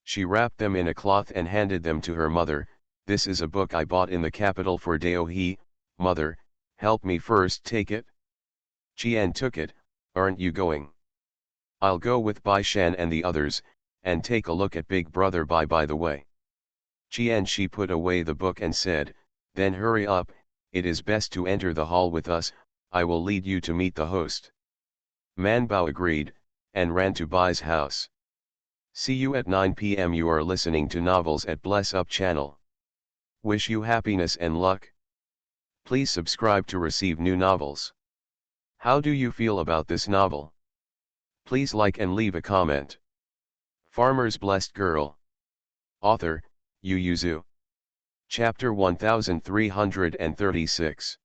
She wrapped them in a cloth and handed them to her mother. This is a book I bought in the capital for Dao He. Mother, help me first take it. Qian took it. Aren't you going? I'll go with Bai Shan and the others, and take a look at Big Brother Bai by the way. Qian she put away the book and said, then hurry up, it is best to enter the hall with us, I will lead you to meet the host. Manbao agreed, and ran to Bai's house. See you at 9 p.m. You are listening to Novels at Bless Up channel. Wish you happiness and luck. Please subscribe to receive new novels. How do you feel about this novel? Please like and leave a comment. Farmer's Blessed Girl. Author, Yu Yuzu. Chapter 1336.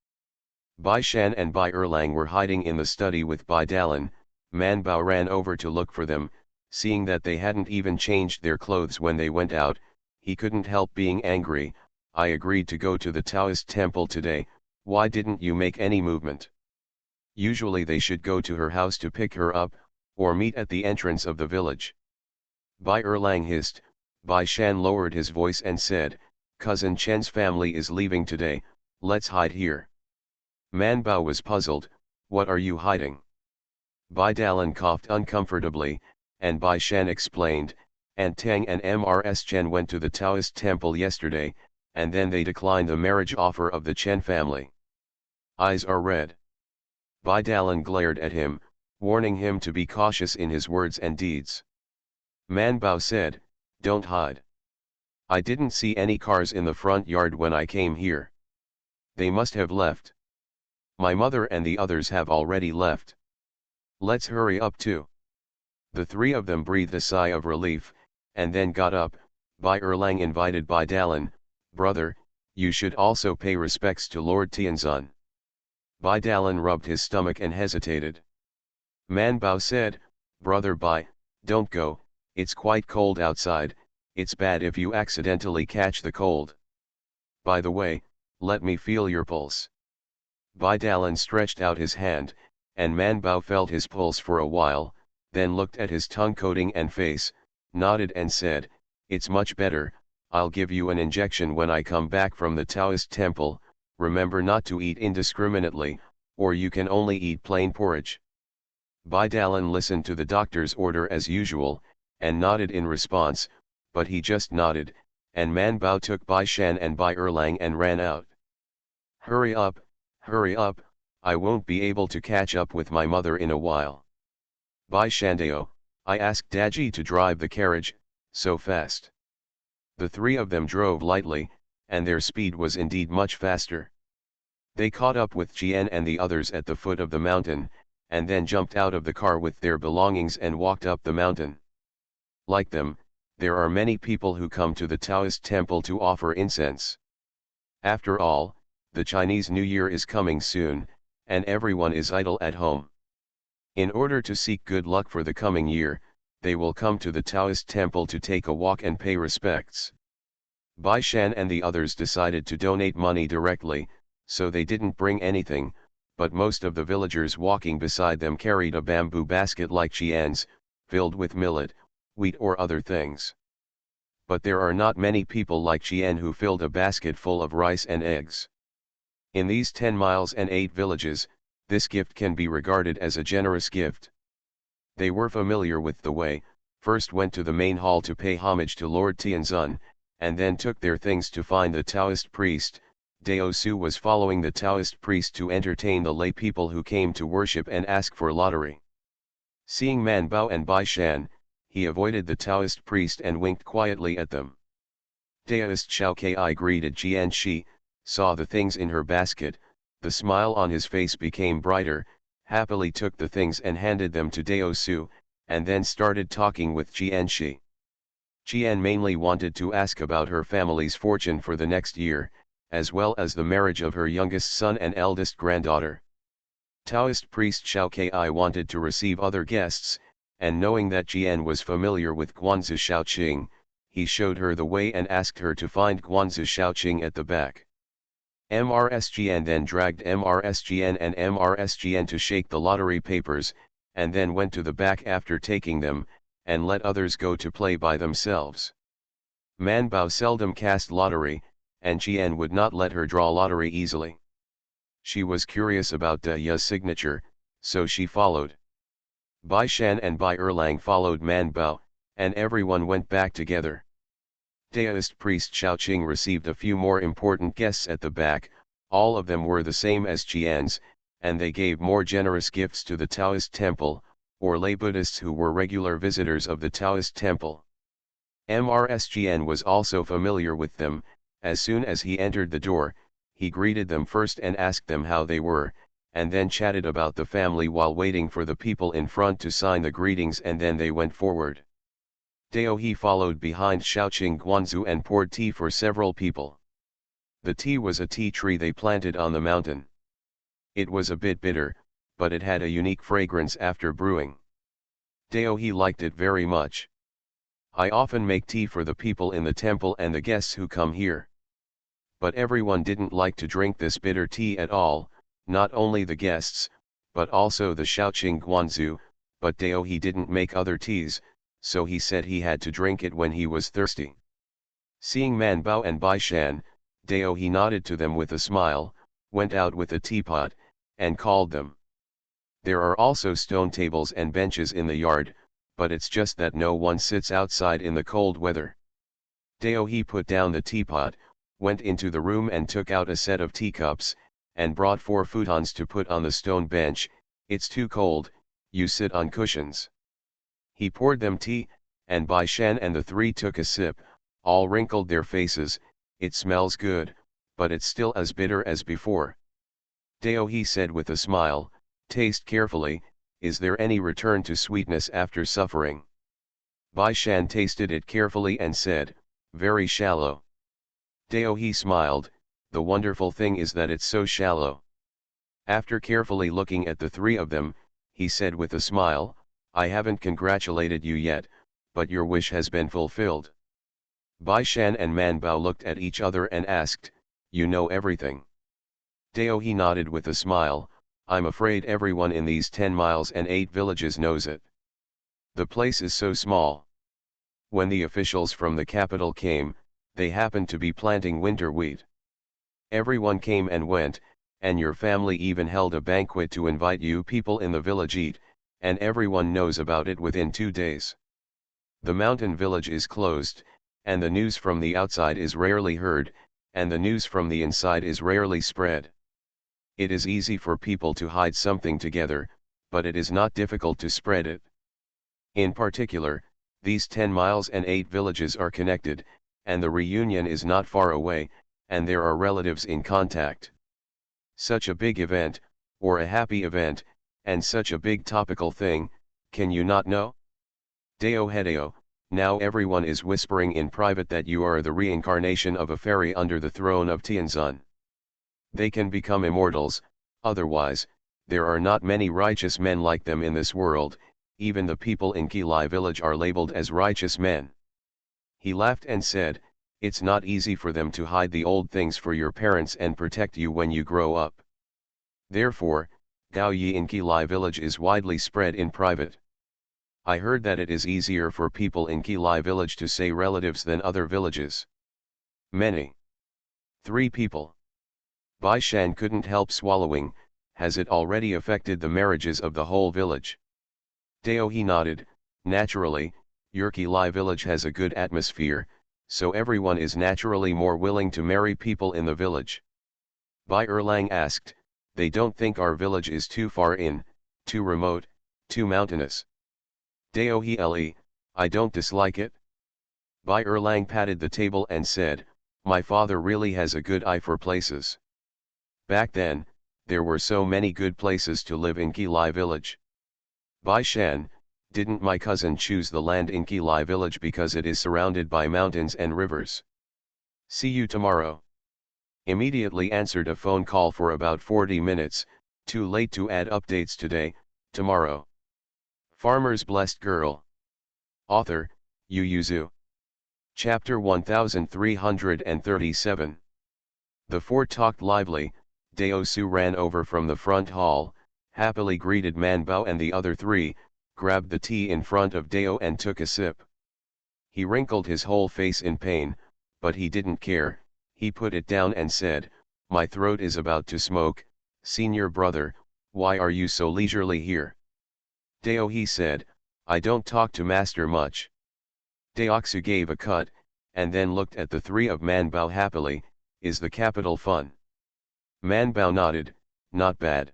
Bai Shan and Bai Erlang were hiding in the study with Bai Dalan. Man Bao ran over to look for them, seeing that they hadn't even changed their clothes when they went out. He couldn't help being angry. I agreed to go to the Taoist temple today, why didn't you make any movement? Usually they should go to her house to pick her up, or meet at the entrance of the village. Bai Erlang hissed. Bai Shan lowered his voice and said, Cousin Chen's family is leaving today, let's hide here. Man Bao was puzzled, what are you hiding? Bai Dalan coughed uncomfortably, and Bai Shan explained, Aunt Tang and Mrs. Chen went to the Taoist temple yesterday, and then they declined the marriage offer of the Chen family. Eyes are red. Bai Dalan glared at him, warning him to be cautious in his words and deeds. Man Bao said, don't hide. I didn't see any cars in the front yard when I came here. They must have left. My mother and the others have already left. Let's hurry up too. The three of them breathed a sigh of relief, and then got up. Bai Erlang invited Bai Dalan, brother, you should also pay respects to Lord Tianzun. Bai Dalan rubbed his stomach and hesitated. Man Bao said, brother Bai, don't go, it's quite cold outside, it's bad if you accidentally catch the cold. By the way, let me feel your pulse. Bai Dalan stretched out his hand, and Man Bao felt his pulse for a while, then looked at his tongue coating and face, nodded and said, it's much better, I'll give you an injection when I come back from the Taoist temple, remember not to eat indiscriminately, or you can only eat plain porridge. Bai Dalan listened to the doctor's order as usual, and nodded in response, but he just nodded, and Man Bao took Bai Shan and Bai Erlang and ran out. Hurry up, I won't be able to catch up with my mother in a while. Bai Shandao, I asked Daji to drive the carriage, so fast. The three of them drove lightly, and their speed was indeed much faster. They caught up with Jian and the others at the foot of the mountain, and then jumped out of the car with their belongings and walked up the mountain. Like them, there are many people who come to the Taoist temple to offer incense. After all, the Chinese New Year is coming soon, and everyone is idle at home. In order to seek good luck for the coming year, they will come to the Taoist temple to take a walk and pay respects. Bai Shan and the others decided to donate money directly, so they didn't bring anything, but most of the villagers walking beside them carried a bamboo basket like Qian's, filled with millet, wheat or other things. But there are not many people like Qian who filled a basket full of rice and eggs. In these 10 miles and 8 villages, this gift can be regarded as a generous gift. They were familiar with the way, first went to the main hall to pay homage to Lord Tianzun, and then took their things to find the Taoist priest. Dao Su was following the Taoist priest to entertain the lay people who came to worship and ask for lottery. Seeing Man Bao and Bai Shan, he avoided the Taoist priest and winked quietly at them. Daoist Xiao Ki greeted Jian Shi, saw the things in her basket, the smile on his face became brighter, happily took the things and handed them to Dao Su, and then started talking with Jian Shi. Jian mainly wanted to ask about her family's fortune for the next year, as well as the marriage of her youngest son and eldest granddaughter. Taoist priest Xiao Ki wanted to receive other guests, and knowing that Jian was familiar with Guanzi Shaoqing, he showed her the way and asked her to find Guanzi Shaoqing at the back. Mrs. then dragged Mrs. and Mrs. to shake the lottery papers, and then went to the back after taking them, and let others go to play by themselves. Man Bao seldom cast lottery, and Jian would not let her draw lottery easily. She was curious about Daya's signature, so she followed. Bai Shan and Bai Erlang followed Man Bao, and everyone went back together. Daoist priest Shaoqing received a few more important guests at the back, all of them were the same as Jian's, and they gave more generous gifts to the Taoist temple, or lay Buddhists who were regular visitors of the Taoist temple. Mrs. was also familiar with them. As soon as he entered the door, he greeted them first and asked them how they were, and then chatted about the family while waiting for the people in front to sign the greetings, and then they went forward. Dao He followed behind Shaoqing Guanzu and poured tea for several people. The tea was a tea tree they planted on the mountain. It was a bit bitter, but it had a unique fragrance after brewing. He liked it very much. I often make tea for the people in the temple and the guests who come here. But everyone didn't like to drink this bitter tea at all, not only the guests, but also the Shaoqing Guanzu, but he didn't make other teas, so he said he had to drink it when he was thirsty. Seeing Man Bao and Bai Shan, he nodded to them with a smile, went out with a teapot, and called them. There are also stone tables and benches in the yard, but it's just that no one sits outside in the cold weather. He put down the teapot, went into the room and took out a set of teacups, and brought 4 futons to put on the stone bench. It's too cold, you sit on cushions. He poured them tea, and Bai Shan and the 3 took a sip, all wrinkled their faces. It smells good, but it's still as bitter as before. He said with a smile, taste carefully, is there any return to sweetness after suffering? Bai Shan tasted it carefully and said, very shallow. He smiled, the wonderful thing is that it's so shallow. After carefully looking at the 3 of them, he said with a smile, I haven't congratulated you yet, but your wish has been fulfilled. Bai Shan and Man Bao looked at each other and asked, you know everything? He nodded with a smile, I'm afraid everyone in these 10 miles and 8 villages knows it. The place is so small. When the officials from the capital came, they happened to be planting winter wheat. Everyone came and went, and your family even held a banquet to invite you people in the village eat, and everyone knows about it within 2 days. The mountain village is closed, and the news from the outside is rarely heard, and the news from the inside is rarely spread. It is easy for people to hide something together, but it is not difficult to spread it. In particular, these 10 miles and 8 villages are connected, and the reunion is not far away, and there are relatives in contact. Such a big event, or a happy event, and such a big topical thing, can you not know? Hedeo, now everyone is whispering in private that you are the reincarnation of a fairy under the throne of Tianzan. They can become immortals, otherwise, there are not many righteous men like them in this world, even the people in Qilai village are labeled as righteous men. He laughed and said, it's not easy for them to hide the old things for your parents and protect you when you grow up. Therefore, Gao Yi in Qilai village is widely spread in private. I heard that it is easier for people in Qilai village to say relatives than other villages. Many. 3 people. Bai Shan couldn't help swallowing, has it already affected the marriages of the whole village? He nodded, naturally, your Qilai village has a good atmosphere, so everyone is naturally more willing to marry people in the village. Bai Erlang asked, they don't think our village is too far in, too remote, too mountainous? I don't dislike it. Bai Erlang patted the table and said, my father really has a good eye for places. Back then, there were so many good places to live in Qilai village. Bai Shan, didn't my cousin choose the land in Qilai village because it is surrounded by mountains and rivers? See you tomorrow. Immediately answered a phone call for about 40 minutes, too late to add updates today, tomorrow. Farmer's Blessed Girl. Author, Yu Yuzu. Chapter 1337. The 4 talked lively. Dao Su ran over from the front hall, happily greeted Man Bao and the other 3, grabbed the tea in front of Dao and took a sip. He wrinkled his whole face in pain, but he didn't care. He put it down and said, my throat is about to smoke, senior brother, why are you so leisurely here? He said, I don't talk to master much. Daoxu gave a cut, and then looked at the 3 of Man Bao happily, is the capital fun? Man Bao nodded, not bad.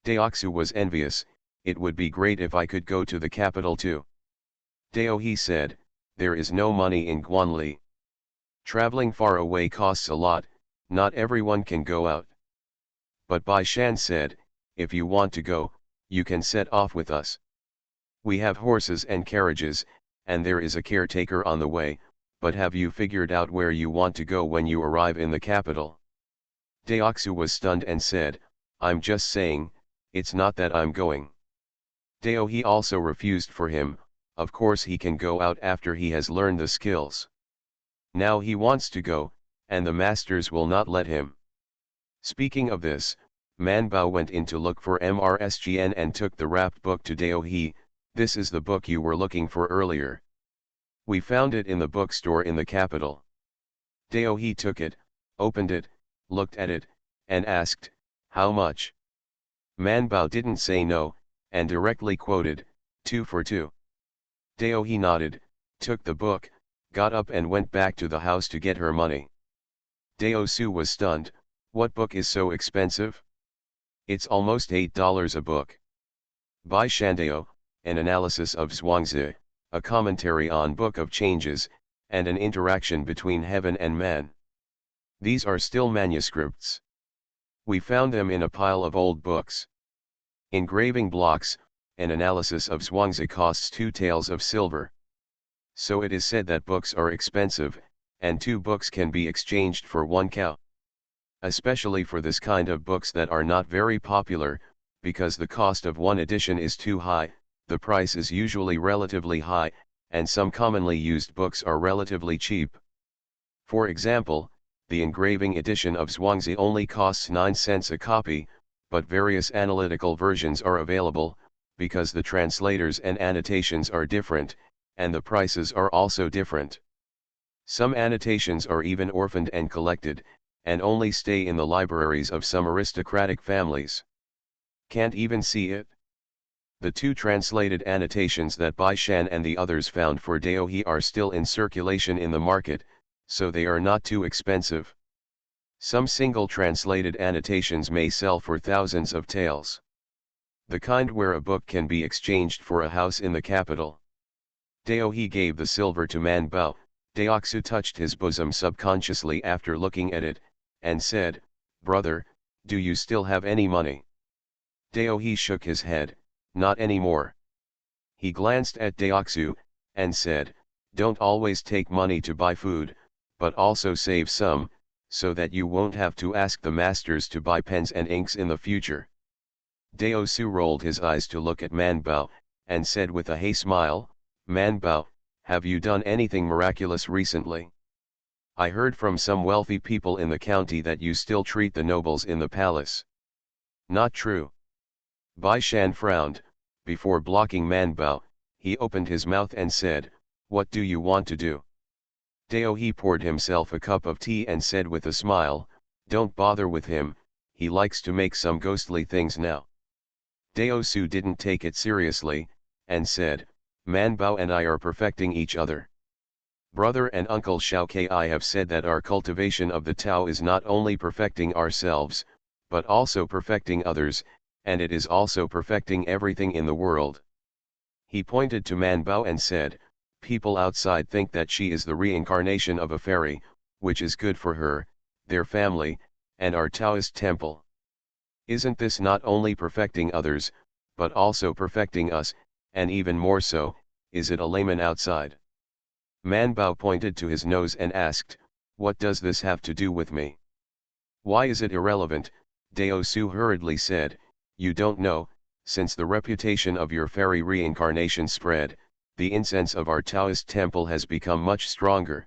Daoxu was envious, it would be great if I could go to the capital too. He said, there is no money in Guanli. Traveling far away costs a lot, not everyone can go out. But Bai Shan said, if you want to go, you can set off with us. We have horses and carriages, and there is a caretaker on the way, but have you figured out where you want to go when you arrive in the capital? Deoxu was stunned and said, I'm just saying, it's not that I'm going. Dao he also refused for him, of course he can go out after he has learned the skills. Now he wants to go, and the masters will not let him. Speaking of this, Man Bao went in to look for MRSGN and took the wrapped book to Dao he, this is the book you were looking for earlier. We found it in the bookstore in the capital. Dao he took it, opened it, looked at it, and asked, how much? Man Bao didn't say no, and directly quoted, 2 for 2. Dao he nodded, took the book, got up and went back to the house to get her money. Dao Su was stunned, what book is so expensive? It's almost $8 a book. By Shandao, an analysis of Zhuangzi, a commentary on Book of Changes, and an interaction between heaven and man. These are still manuscripts. We found them in a pile of old books. Engraving blocks, an analysis of Zhuangzi costs 2 taels of silver. So it is said that books are expensive, and 2 books can be exchanged for 1 cow. Especially for this kind of books that are not very popular, because the cost of 1 edition is too high, the price is usually relatively high, and some commonly used books are relatively cheap. For example, the engraving edition of Zhuangzi only costs 9 cents a copy, but various analytical versions are available, because the translators and annotations are different, and the prices are also different. Some annotations are even orphaned and collected, and only stay in the libraries of some aristocratic families. Can't even see it? The 2 translated annotations that Bai Shan and the others found for Dao he are still in circulation in the market, so they are not too expensive. Some single translated annotations may sell for thousands of taels. The kind where a book can be exchanged for a house in the capital. Dao he gave the silver to Man Bao. Deoxu touched his bosom subconsciously after looking at it, and said, brother, do you still have any money? Dao he shook his head, not anymore. He glanced at Deoxu, and said, don't always take money to buy food, but also save some, so that you won't have to ask the masters to buy pens and inks in the future. Dao Su rolled his eyes to look at Man Bao, and said with a hey smile, Man Bao, have you done anything miraculous recently? I heard from some wealthy people in the county that you still treat the nobles in the palace. Not true. Bai Shan frowned, before blocking Man Bao, he opened his mouth and said, what do you want to do? Dao he poured himself a cup of tea and said with a smile, don't bother with him, he likes to make some ghostly things now. Dao Su didn't take it seriously, and said, Man Bao and I are perfecting each other. Brother and Uncle Xiao Ki have said that our cultivation of the Tao is not only perfecting ourselves, but also perfecting others, and it is also perfecting everything in the world. He pointed to Man Bao and said, people outside think that she is the reincarnation of a fairy, which is good for her, their family, and our Taoist temple. Isn't this not only perfecting others, but also perfecting us, and even more so, is it a layman outside? Man Bao pointed to his nose and asked, what does this have to do with me? Why is it irrelevant? Dao Su hurriedly said, you don't know, since the reputation of your fairy reincarnation spread, the incense of our Taoist temple has become much stronger.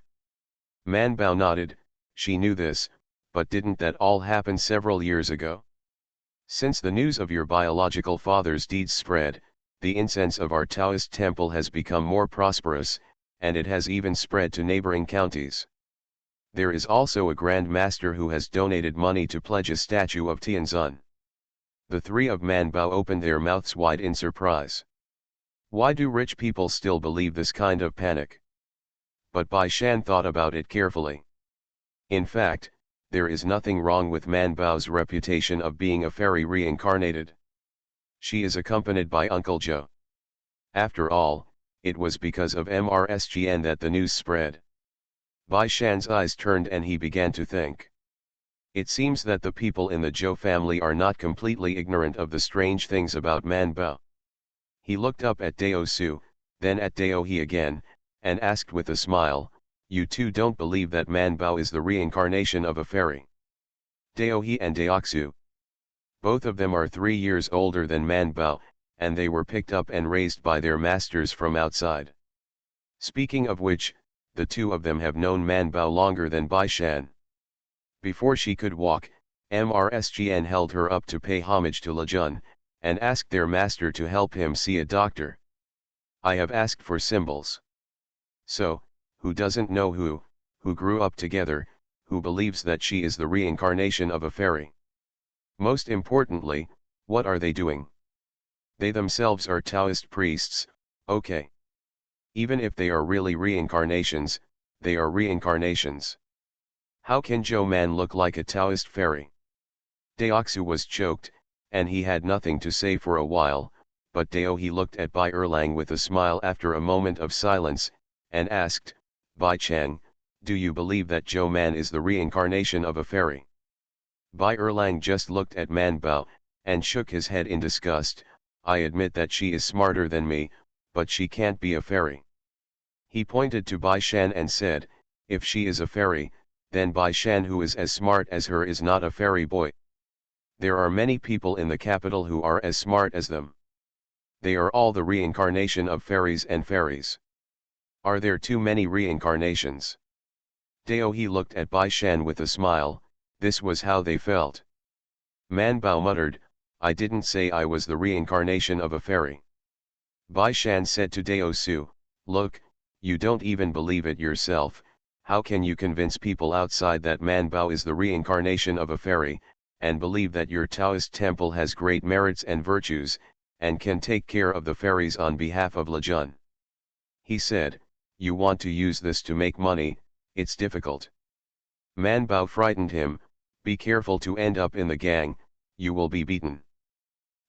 Man Bao nodded, she knew this, but didn't that all happen several years ago? Since the news of your biological father's deeds spread, the incense of our Taoist temple has become more prosperous, and it has even spread to neighboring counties. There is also a Grand Master who has donated money to pledge a statue of Tianzun. The 3 of Man Bao opened their mouths wide in surprise. Why do rich people still believe this kind of panic? But Bai Shan thought about it carefully. In fact, there is nothing wrong with Man Bao's reputation of being a fairy reincarnated. She is accompanied by Uncle Zhou. After all, it was because of MRSGN that the news spread. Bai Shan's eyes turned and he began to think. It seems that the people in the Zhou family are not completely ignorant of the strange things about Man Bao. He looked up at Dao Su, then at Dao He again, and asked with a smile, you two don't believe that Man Bao is the reincarnation of a fairy. Daohe and Daoxu. Both of them are 3 years older than Man Bao, and they were picked up and raised by their masters from outside. Speaking of which, the two of them have known Man Bao longer than Bai Shan. Before she could walk, Mrsgn held her up to pay homage to Lejun, and asked their master to help him see a doctor. I have asked for symbols. So, who doesn't know who grew up together, who believes that she is the reincarnation of a fairy? Most importantly, what are they doing? They themselves are Taoist priests, okay. Even if they are really reincarnations, they are reincarnations. How can Zhou Man look like a Taoist fairy? Daoxu was choked, and he had nothing to say for a while, but Daohe looked at Bai Erlang with a smile after a moment of silence, and asked, Bai Chang, do you believe that Zhou Man is the reincarnation of a fairy? Bai Erlang just looked at Man Bao, and shook his head in disgust. I admit that she is smarter than me, but she can't be a fairy. He pointed to Bai Shan and said, if she is a fairy, then Bai Shan who is as smart as her is not a fairy boy. There are many people in the capital who are as smart as them. They are all the reincarnation of fairies and fairies. Are there too many reincarnations? Daohe looked at Bai Shan with a smile. This was how they felt. Man Bao muttered, I didn't say I was the reincarnation of a fairy. Bai Shan said to Daosu, look, you don't even believe it yourself, how can you convince people outside that Man Bao is the reincarnation of a fairy, and believe that your Taoist temple has great merits and virtues, and can take care of the fairies on behalf of Lejun? He said, you want to use this to make money, it's difficult. Man Bao frightened him, be careful to end up in the gang, you will be beaten.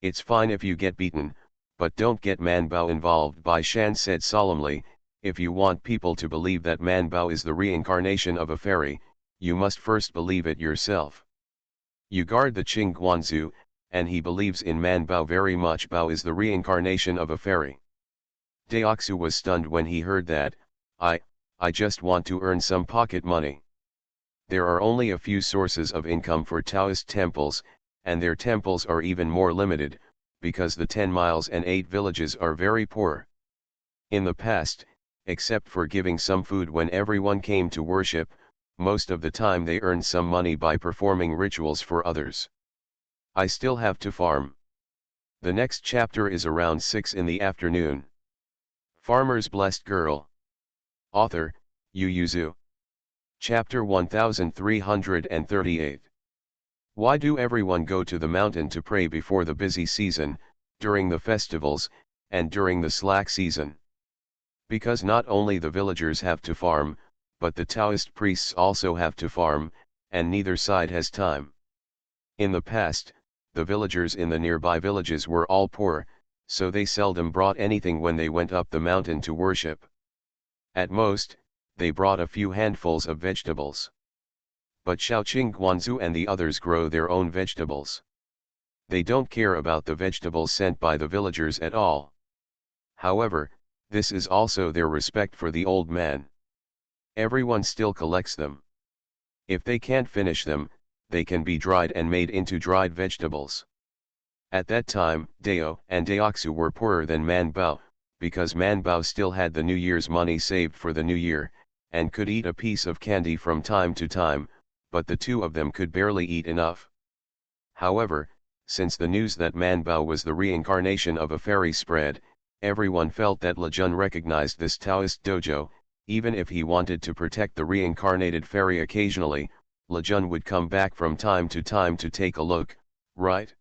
It's fine if you get beaten, but don't get Man Bao involved. Bai Shan said solemnly, if you want people to believe that Man Bao is the reincarnation of a fairy, you must first believe it yourself. You guard the Qing Guanzu, and he believes in Man Bao very much. Bao is the reincarnation of a fairy. Daoxu was stunned when he heard that. I just want to earn some pocket money. There are only a few sources of income for Taoist temples, and their temples are even more limited, because the 10 miles and 8 villages are very poor. In the past, except for giving some food when everyone came to worship, most of the time they earned some money by performing rituals for others. I still have to farm. The next chapter is around 6 in the afternoon. Farmer's Blessed Girl. Author, Yu Yuzu. Chapter 1338. Why do everyone go to the mountain to pray before the busy season, during the festivals, and during the slack season? Because not only the villagers have to farm, but the Taoist priests also have to farm, and neither side has time. In the past, the villagers in the nearby villages were all poor, so they seldom brought anything when they went up the mountain to worship. At most, they brought a few handfuls of vegetables. But Shaoqing Guanzu and the others grow their own vegetables. They don't care about the vegetables sent by the villagers at all. However, this is also their respect for the old man. Everyone still collects them. If they can't finish them, they can be dried and made into dried vegetables. At that time, Dao and Daoxu were poorer than Man Bao, because Man Bao still had the New Year's money saved for the New Year, and could eat a piece of candy from time to time, but the two of them could barely eat enough. However, since the news that Man Bao was the reincarnation of a fairy spread, everyone felt that Lejun recognized this Taoist dojo. Even if he wanted to protect the reincarnated fairy occasionally, Lejun would come back from time to take a look, right?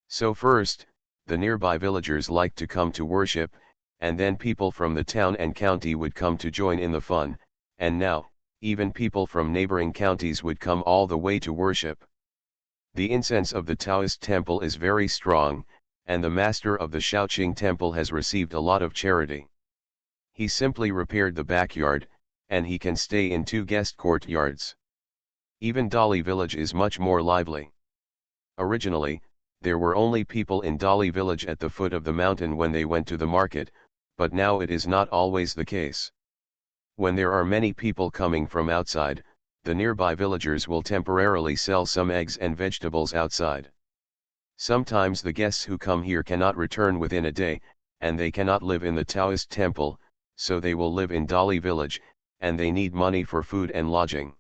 So first, the nearby villagers liked to come to worship, and then people from the town and county would come to join in the fun, and now, even people from neighboring counties would come all the way to worship. The incense of the Taoist temple is very strong, and the master of the Shaoqing temple has received a lot of charity. He simply repaired the backyard, and he can stay in 2 guest courtyards. Even Dali village is much more lively. Originally, there were only people in Dali village at the foot of the mountain when they went to the market, but now it is not always the case. When there are many people coming from outside, the nearby villagers will temporarily sell some eggs and vegetables outside. Sometimes the guests who come here cannot return within a day, and they cannot live in the Taoist temple, so they will live in Dali village, and they need money for food and lodging.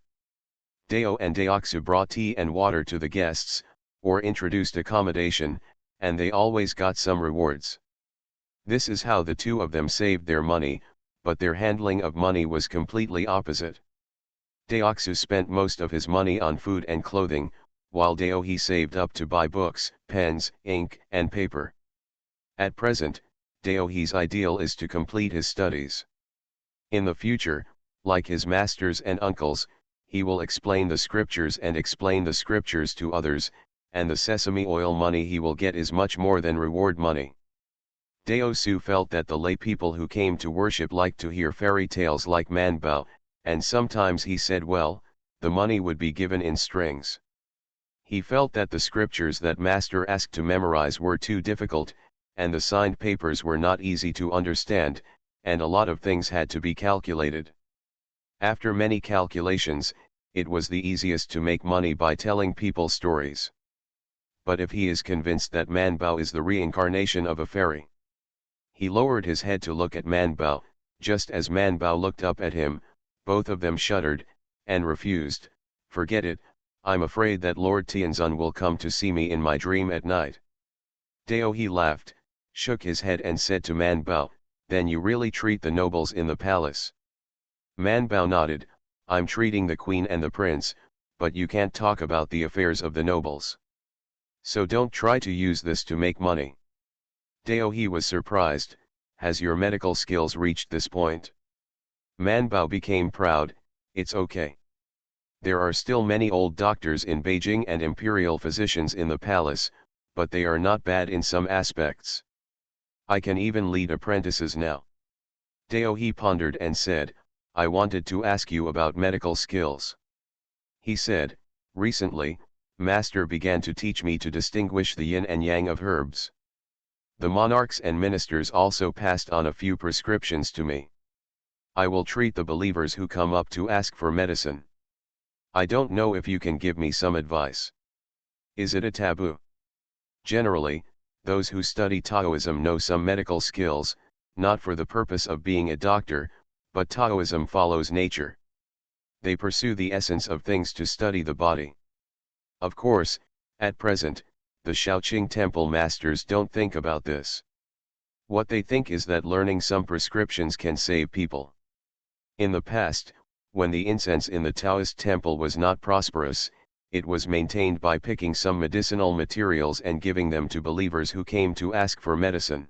Dao and Daoxu brought tea and water to the guests, or introduced accommodation, and they always got some rewards. This is how the two of them saved their money, but their handling of money was completely opposite. Daoxu spent most of his money on food and clothing, while Dao he saved up to buy books, pens, ink, and paper. At present, Dao he's ideal is to complete his studies. In the future, like his masters and uncles, he will explain the scriptures and explain the scriptures to others, and the sesame oil money he will get is much more than reward money. Dao Su felt that the lay people who came to worship liked to hear fairy tales like Manbao, and sometimes he said well, the money would be given in strings. He felt that the scriptures that master asked to memorize were too difficult, and the signed papers were not easy to understand, and a lot of things had to be calculated. After many calculations, it was the easiest to make money by telling people stories. But if he is convinced that Manbao is the reincarnation of a fairy, he lowered his head to look at Manbao. Just as Manbao looked up at him, both of them shuddered, and refused. Forget it, I'm afraid that Lord Tianzun will come to see me in my dream at night. Dao he laughed, shook his head and said to Manbao, then you really treat the nobles in the palace? Manbao nodded, I'm treating the queen and the prince, but you can't talk about the affairs of the nobles. So don't try to use this to make money. Dao he was surprised, has your medical skills reached this point? Manbao became proud, it's okay. There are still many old doctors in Beijing and imperial physicians in the palace, but they are not bad in some aspects. I can even lead apprentices now. Dao he pondered and said, I wanted to ask you about medical skills. He said, recently, Master began to teach me to distinguish the yin and yang of herbs. The monarchs and ministers also passed on a few prescriptions to me. I will treat the believers who come up to ask for medicine. I don't know if you can give me some advice. Is it a taboo? Generally, those who study Taoism know some medical skills, not for the purpose of being a doctor, but Taoism follows nature. They pursue the essence of things to study the body. Of course, at present, the Shaoqing temple masters don't think about this. What they think is that learning some prescriptions can save people. In the past, when the incense in the Taoist temple was not prosperous, it was maintained by picking some medicinal materials and giving them to believers who came to ask for medicine.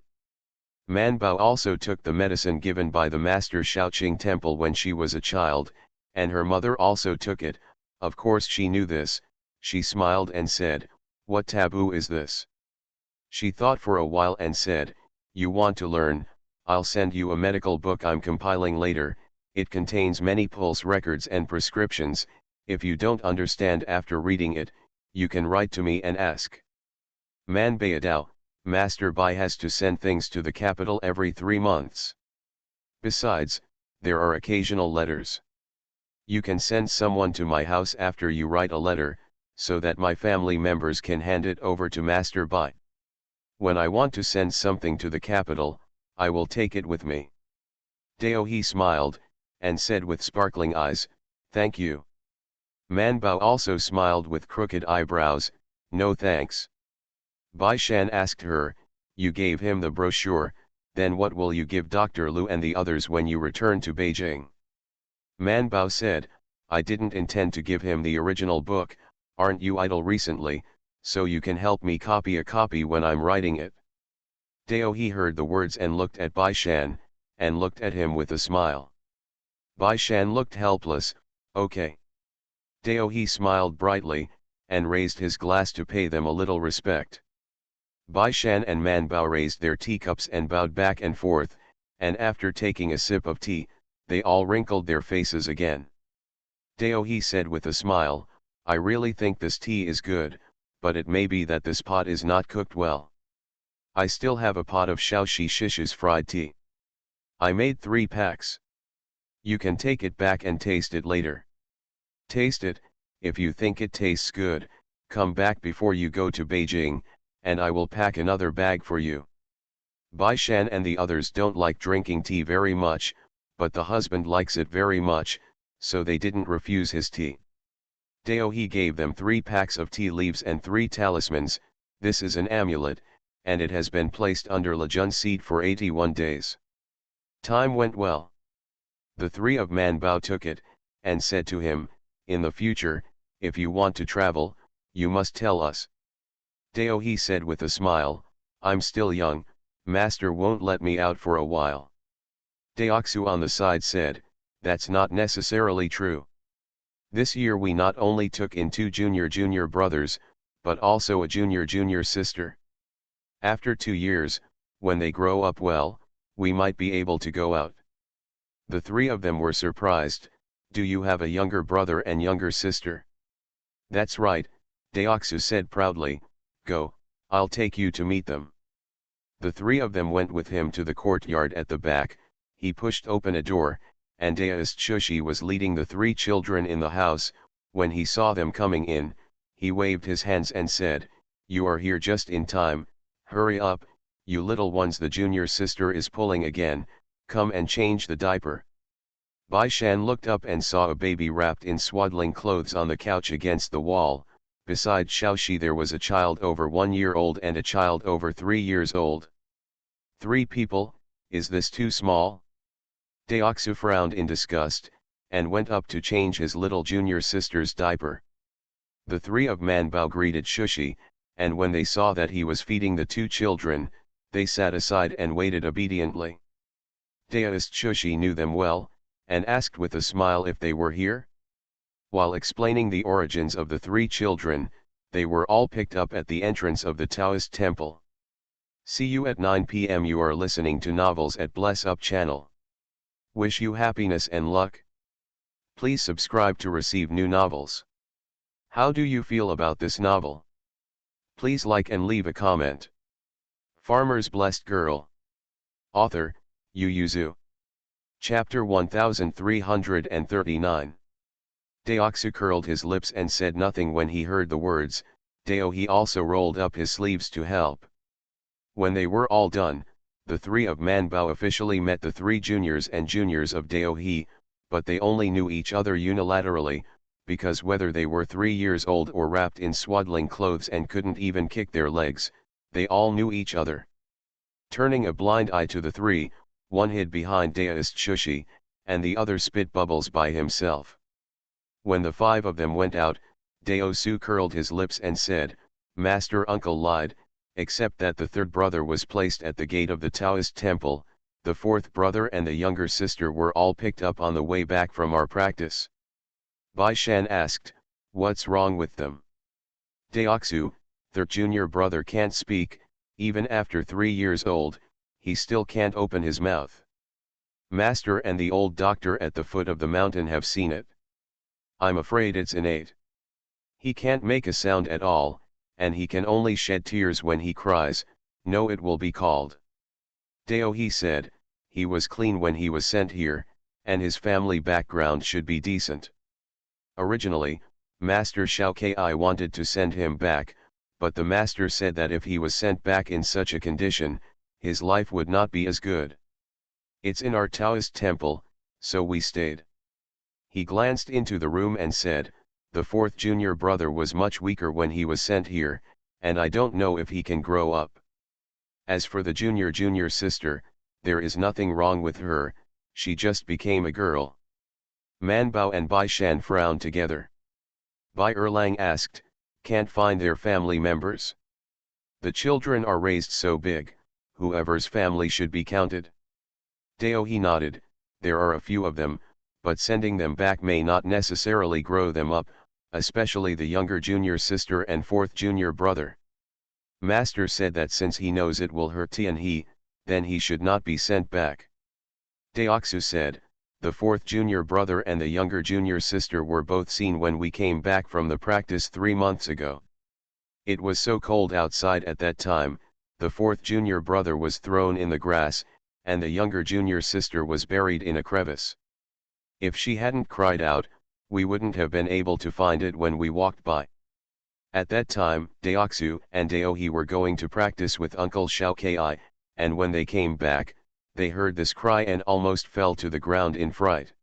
Manbao also took the medicine given by the master Shaoqing temple when she was a child, and her mother also took it. Of course she knew this. She smiled and said, what taboo is this? She thought for a while and said, you want to learn, I'll send you a medical book I'm compiling later. It contains many pulse records and prescriptions. If you don't understand after reading it, you can write to me and ask. Manbao Dao, Master Bai has to send things to the capital every 3 months. Besides, there are occasional letters. You can send someone to my house after you write a letter, so that my family members can hand it over to Master Bai. When I want to send something to the capital, I will take it with me. Dao he smiled, and said with sparkling eyes, thank you. Manbao also smiled with crooked eyebrows, no thanks. Bai Shan asked her, you gave him the brochure, then what will you give Dr. Lu and the others when you return to Beijing? Manbao said, I didn't intend to give him the original book. Aren't you idle recently, so you can help me copy a copy when I'm writing it? Dao he heard the words and looked at Bai Shan, and looked at him with a smile. Bai Shan looked helpless, okay. Dao he smiled brightly, and raised his glass to pay them a little respect. Bai Shan and Manbao raised their teacups and bowed back and forth, and after taking a sip of tea, they all wrinkled their faces again. Dao he said with a smile, I really think this tea is good, but it may be that this pot is not cooked well. I still have a pot of Shaoxi Shishi's fried tea. I made 3 packs. You can take it back and taste it later. Taste it, if you think it tastes good, come back before you go to Beijing, and I will pack another bag for you. Bai Shan and the others don't like drinking tea very much, but the husband likes it very much, so they didn't refuse his tea. Dao He gave them 3 packs of tea leaves and 3 talismans. This is an amulet, and it has been placed under Lejun seed for 81 days. Time went well. The 3 of Manbao took it, and said to him, in the future, if you want to travel, you must tell us. Dao He said with a smile, I'm still young, master won't let me out for a while. Daoxu on the side said, that's not necessarily true. This year we not only took in 2 junior brothers, but also a junior sister. After 2 years, when they grow up well, we might be able to go out. The 3 of them were surprised. Do you have a younger brother and younger sister? That's right, Daoxu said proudly, go, I'll take you to meet them. The 3 of them went with him to the courtyard at the back. He pushed open a door, and Daoist Shushi was leading the 3 children in the house. When he saw them coming in, he waved his hands and said, you are here just in time, hurry up, you little ones, the junior sister is pulling again, come and change the diaper. Bai Shan looked up and saw a baby wrapped in swaddling clothes on the couch against the wall. Beside Xiaoxi there was a child over 1 year old and a child over 3 years old. 3 people, is this too small? Daoxu frowned in disgust, and went up to change his little junior sister's diaper. The 3 of Manbao greeted Shushi, and when they saw that he was feeding the 2 children, they sat aside and waited obediently. Daoist Shushi knew them well, and asked with a smile if they were here. While explaining the origins of the 3 children, they were all picked up at the entrance of the Taoist temple. See you at 9 p.m. You are listening to Novels at Bless Up channel. Wish you happiness and luck. Please subscribe to receive new novels. How do you feel about this novel? Please like and leave a comment. Farmer's Blessed Girl. Author, Yu Yuzu. Chapter 1339. Daoxu curled his lips and said nothing when he heard the words. Dao He also rolled up his sleeves to help. When they were all done, the 3 of Manbao officially met the 3 juniors and juniors of Dao He, but they only knew each other unilaterally, because whether they were 3 years old or wrapped in swaddling clothes and couldn't even kick their legs, they all knew each other. Turning a blind eye to the 3, one hid behind Daoist Shushi, and the other spit bubbles by himself. When the 5 of them went out, Daosu curled his lips and said, Master Uncle lied, except that the 3rd brother was placed at the gate of the Taoist temple, the 4th brother and the younger sister were all picked up on the way back from our practice. Bai Shan asked, what's wrong with them? Daoxu, their junior brother can't speak, even after 3 years old, he still can't open his mouth. Master and the old doctor at the foot of the mountain have seen it. I'm afraid it's innate. He can't make a sound at all, and he can only shed tears when he cries. No, it will be called. Dao He said, he was clean when he was sent here, and his family background should be decent. Originally, Master Xiao Ki wanted to send him back, but the master said that if he was sent back in such a condition, his life would not be as good. It's in our Taoist temple, so we stayed. He glanced into the room and said, the 4th junior brother was much weaker when he was sent here, and I don't know if he can grow up. As for the junior sister, there is nothing wrong with her, she just became a girl. Manbao and Bai Shan frowned together. Bai Erlang asked, can't find their family members? The children are raised so big, whoever's family should be counted. Dao He nodded, there are a few of them, but sending them back may not necessarily grow them up, especially the younger junior sister and 4th junior brother. Master said that since he knows it will hurt Tian He, then he should not be sent back. Daoxu said, the 4th junior brother and the younger junior sister were both seen when we came back from the practice 3 months ago. It was so cold outside at that time, the 4th junior brother was thrown in the grass, and the younger junior sister was buried in a crevice. If she hadn't cried out, we wouldn't have been able to find it when we walked by. At that time, Deoxu and Deohi were going to practice with Uncle Xiao Ki, and when they came back, they heard this cry and almost fell to the ground in fright.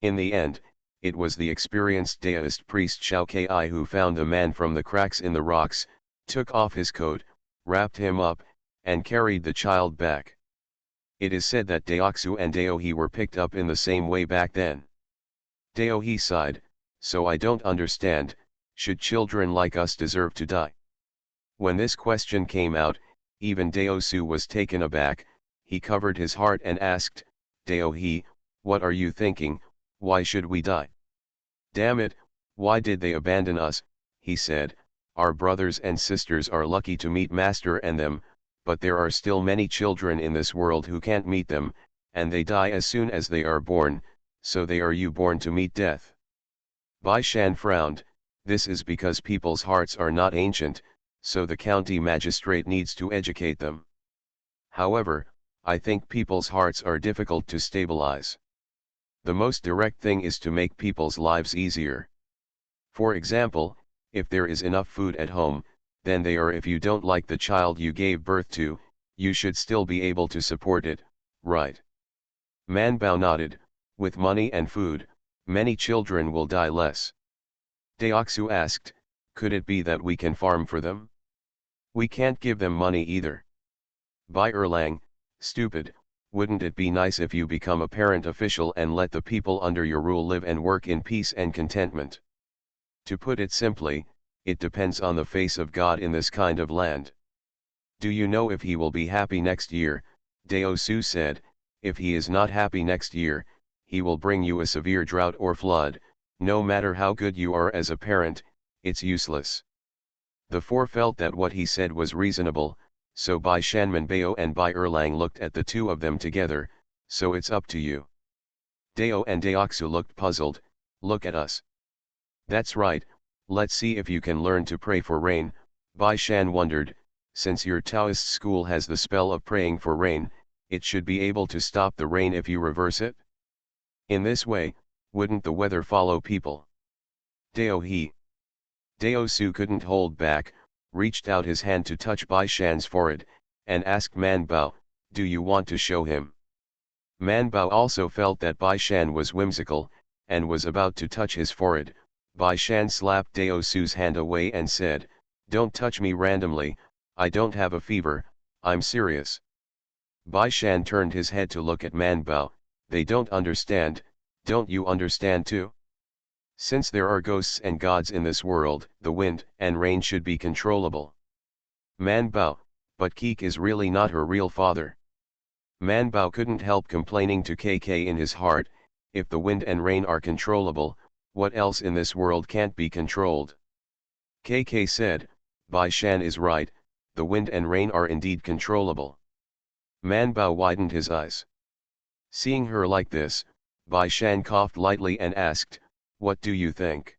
In the end, it was the experienced Daoist priest Xiao Ki who found the man from the cracks in the rocks, took off his coat, wrapped him up, and carried the child back. It is said that Deoxu and Deohi were picked up in the same way back then. Deohi sighed, "So I don't understand, should children like us deserve to die?" When this question came out, even Deosu was taken aback. He covered his heart and asked, "Deohi, what are you thinking? Why should we die?" "Damn it, why did they abandon us?" he said. "Our brothers and sisters are lucky to meet Master and them, but there are still many children in this world who can't meet them, and they die as soon as they are born, so they are you born to meet death." Bai Shan frowned. "This is because people's hearts are not ancient, so the county magistrate needs to educate them. However, I think people's hearts are difficult to stabilize. The most direct thing is to make people's lives easier. For example, if there is enough food at home, then they are. If you don't like the child you gave birth to, you should still be able to support it, right?" Man Bao nodded. "With money and food, many children will die less." Deoxu asked, "Could it be that we can farm for them?" "We can't give them money either." Bai Erlang, "Stupid, wouldn't it be nice if you become a parent official and let the people under your rule live and work in peace and contentment? To put it simply, it depends on the face of God in this kind of land. Do you know if he will be happy next year?" Deosu said. "If he is not happy next year, he will bring you a severe drought or flood. No matter how good you are as a parent, it's useless." The four felt that what he said was reasonable, so Bai Shanmanbao and Bai Erlang looked at the two of them together. "So it's up to you." Dao and Deoxu looked puzzled. "Look at us." "That's right, let's see if you can learn to pray for rain." Bai Shan wondered, "Since your Taoist school has the spell of praying for rain, it should be able to stop the rain if you reverse it? In this way, wouldn't the weather follow people?" Deosu couldn't hold back, reached out his hand to touch Bai Shan's forehead, and asked Man Bao, "Do you want to show him?" Man Bao also felt that Bai Shan was whimsical, and was about to touch his forehead. Bai Shan slapped Deosu's hand away and said, "Don't touch me randomly, I don't have a fever, I'm serious." Bai Shan turned his head to look at Man Bao. "They don't understand, don't you understand too? Since there are ghosts and gods in this world, the wind and rain should be controllable." Man Bao, "But Keek is really not her real father." Man Bao couldn't help complaining to KK in his heart, if the wind and rain are controllable, what else in this world can't be controlled? KK said, "Bai Shan is right, the wind and rain are indeed controllable." Man Bao widened his eyes. Seeing her like this, Bai Shan coughed lightly and asked, "What do you think?"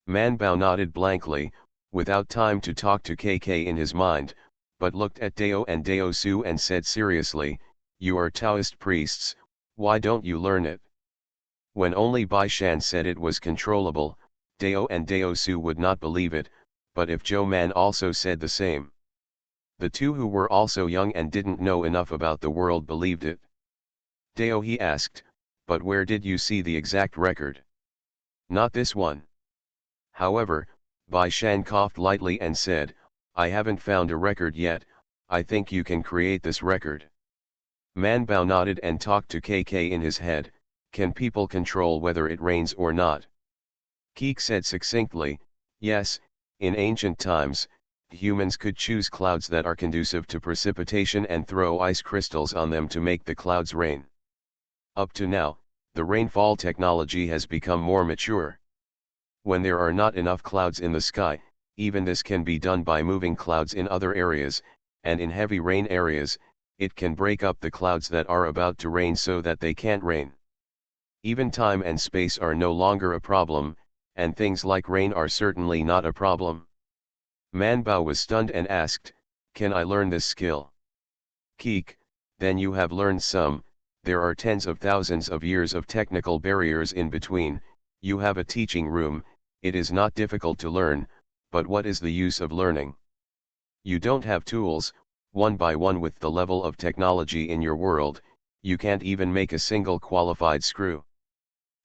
Man Bao nodded blankly, without time to talk to KK in his mind, but looked at Dao and Deosu and said seriously, "You are Taoist priests, why don't you learn it?" When only Bai Shan said it was controllable, Dao and Deosu would not believe it, but if Zhou Man also said the same. The two who were also young and didn't know enough about the world believed it. Dao, he asked, "But where did you see the exact record?" "Not this one." However, Bai Shan coughed lightly and said, "I haven't found a record yet, I think you can create this record." Man Bao nodded and talked to KK in his head, "Can people control whether it rains or not?" Keek said succinctly, "Yes, in ancient times, humans could choose clouds that are conducive to precipitation and throw ice crystals on them to make the clouds rain. Up to now, the rainfall technology has become more mature. When there are not enough clouds in the sky, even this can be done by moving clouds in other areas, and in heavy rain areas, it can break up the clouds that are about to rain so that they can't rain. Even time and space are no longer a problem, and things like rain are certainly not a problem." Man Bao was stunned and asked, "Can I learn this skill?" Keek, "Then you have learned some, There are tens of thousands of years of technical barriers in between. You have a teaching room, it is not difficult to learn, but what is the use of learning? You don't have tools, one by one with the level of technology in your world, you can't even make a single qualified screw.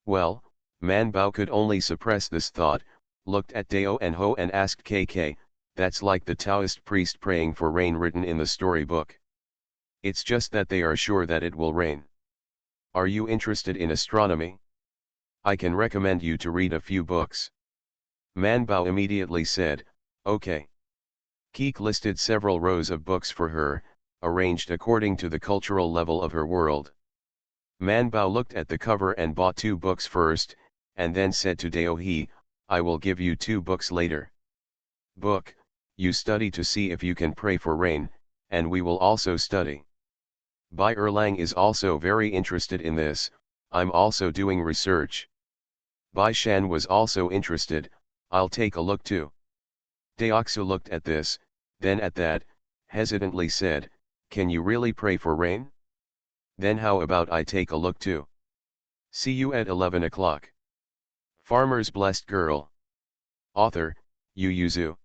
Well, Man Bao could only suppress this thought, looked at Dao and Ho and asked KK, that's like the Taoist priest praying for rain written in the storybook. It's just that they are sure that it will rain. Are you interested in astronomy? I can recommend you to read a few books. Man Bao immediately said, okay. Keek listed several rows of books for her, arranged according to the cultural level of her world. Man Bao looked at the cover and bought 2 books first, and then said to Dao He, I will give you 2 books later. Book, you study to see if you can pray for rain, and we will also study. Bai Erlang is also very interested in this, I'm also doing research. Bai Shan was also interested, I'll take a look too. Daoxu looked at this, then at that, hesitantly said, can you really pray for rain? Then how about I take a look too? See you at 11 o'clock. Farmer's Blessed Girl. Author, Yu Yuzu.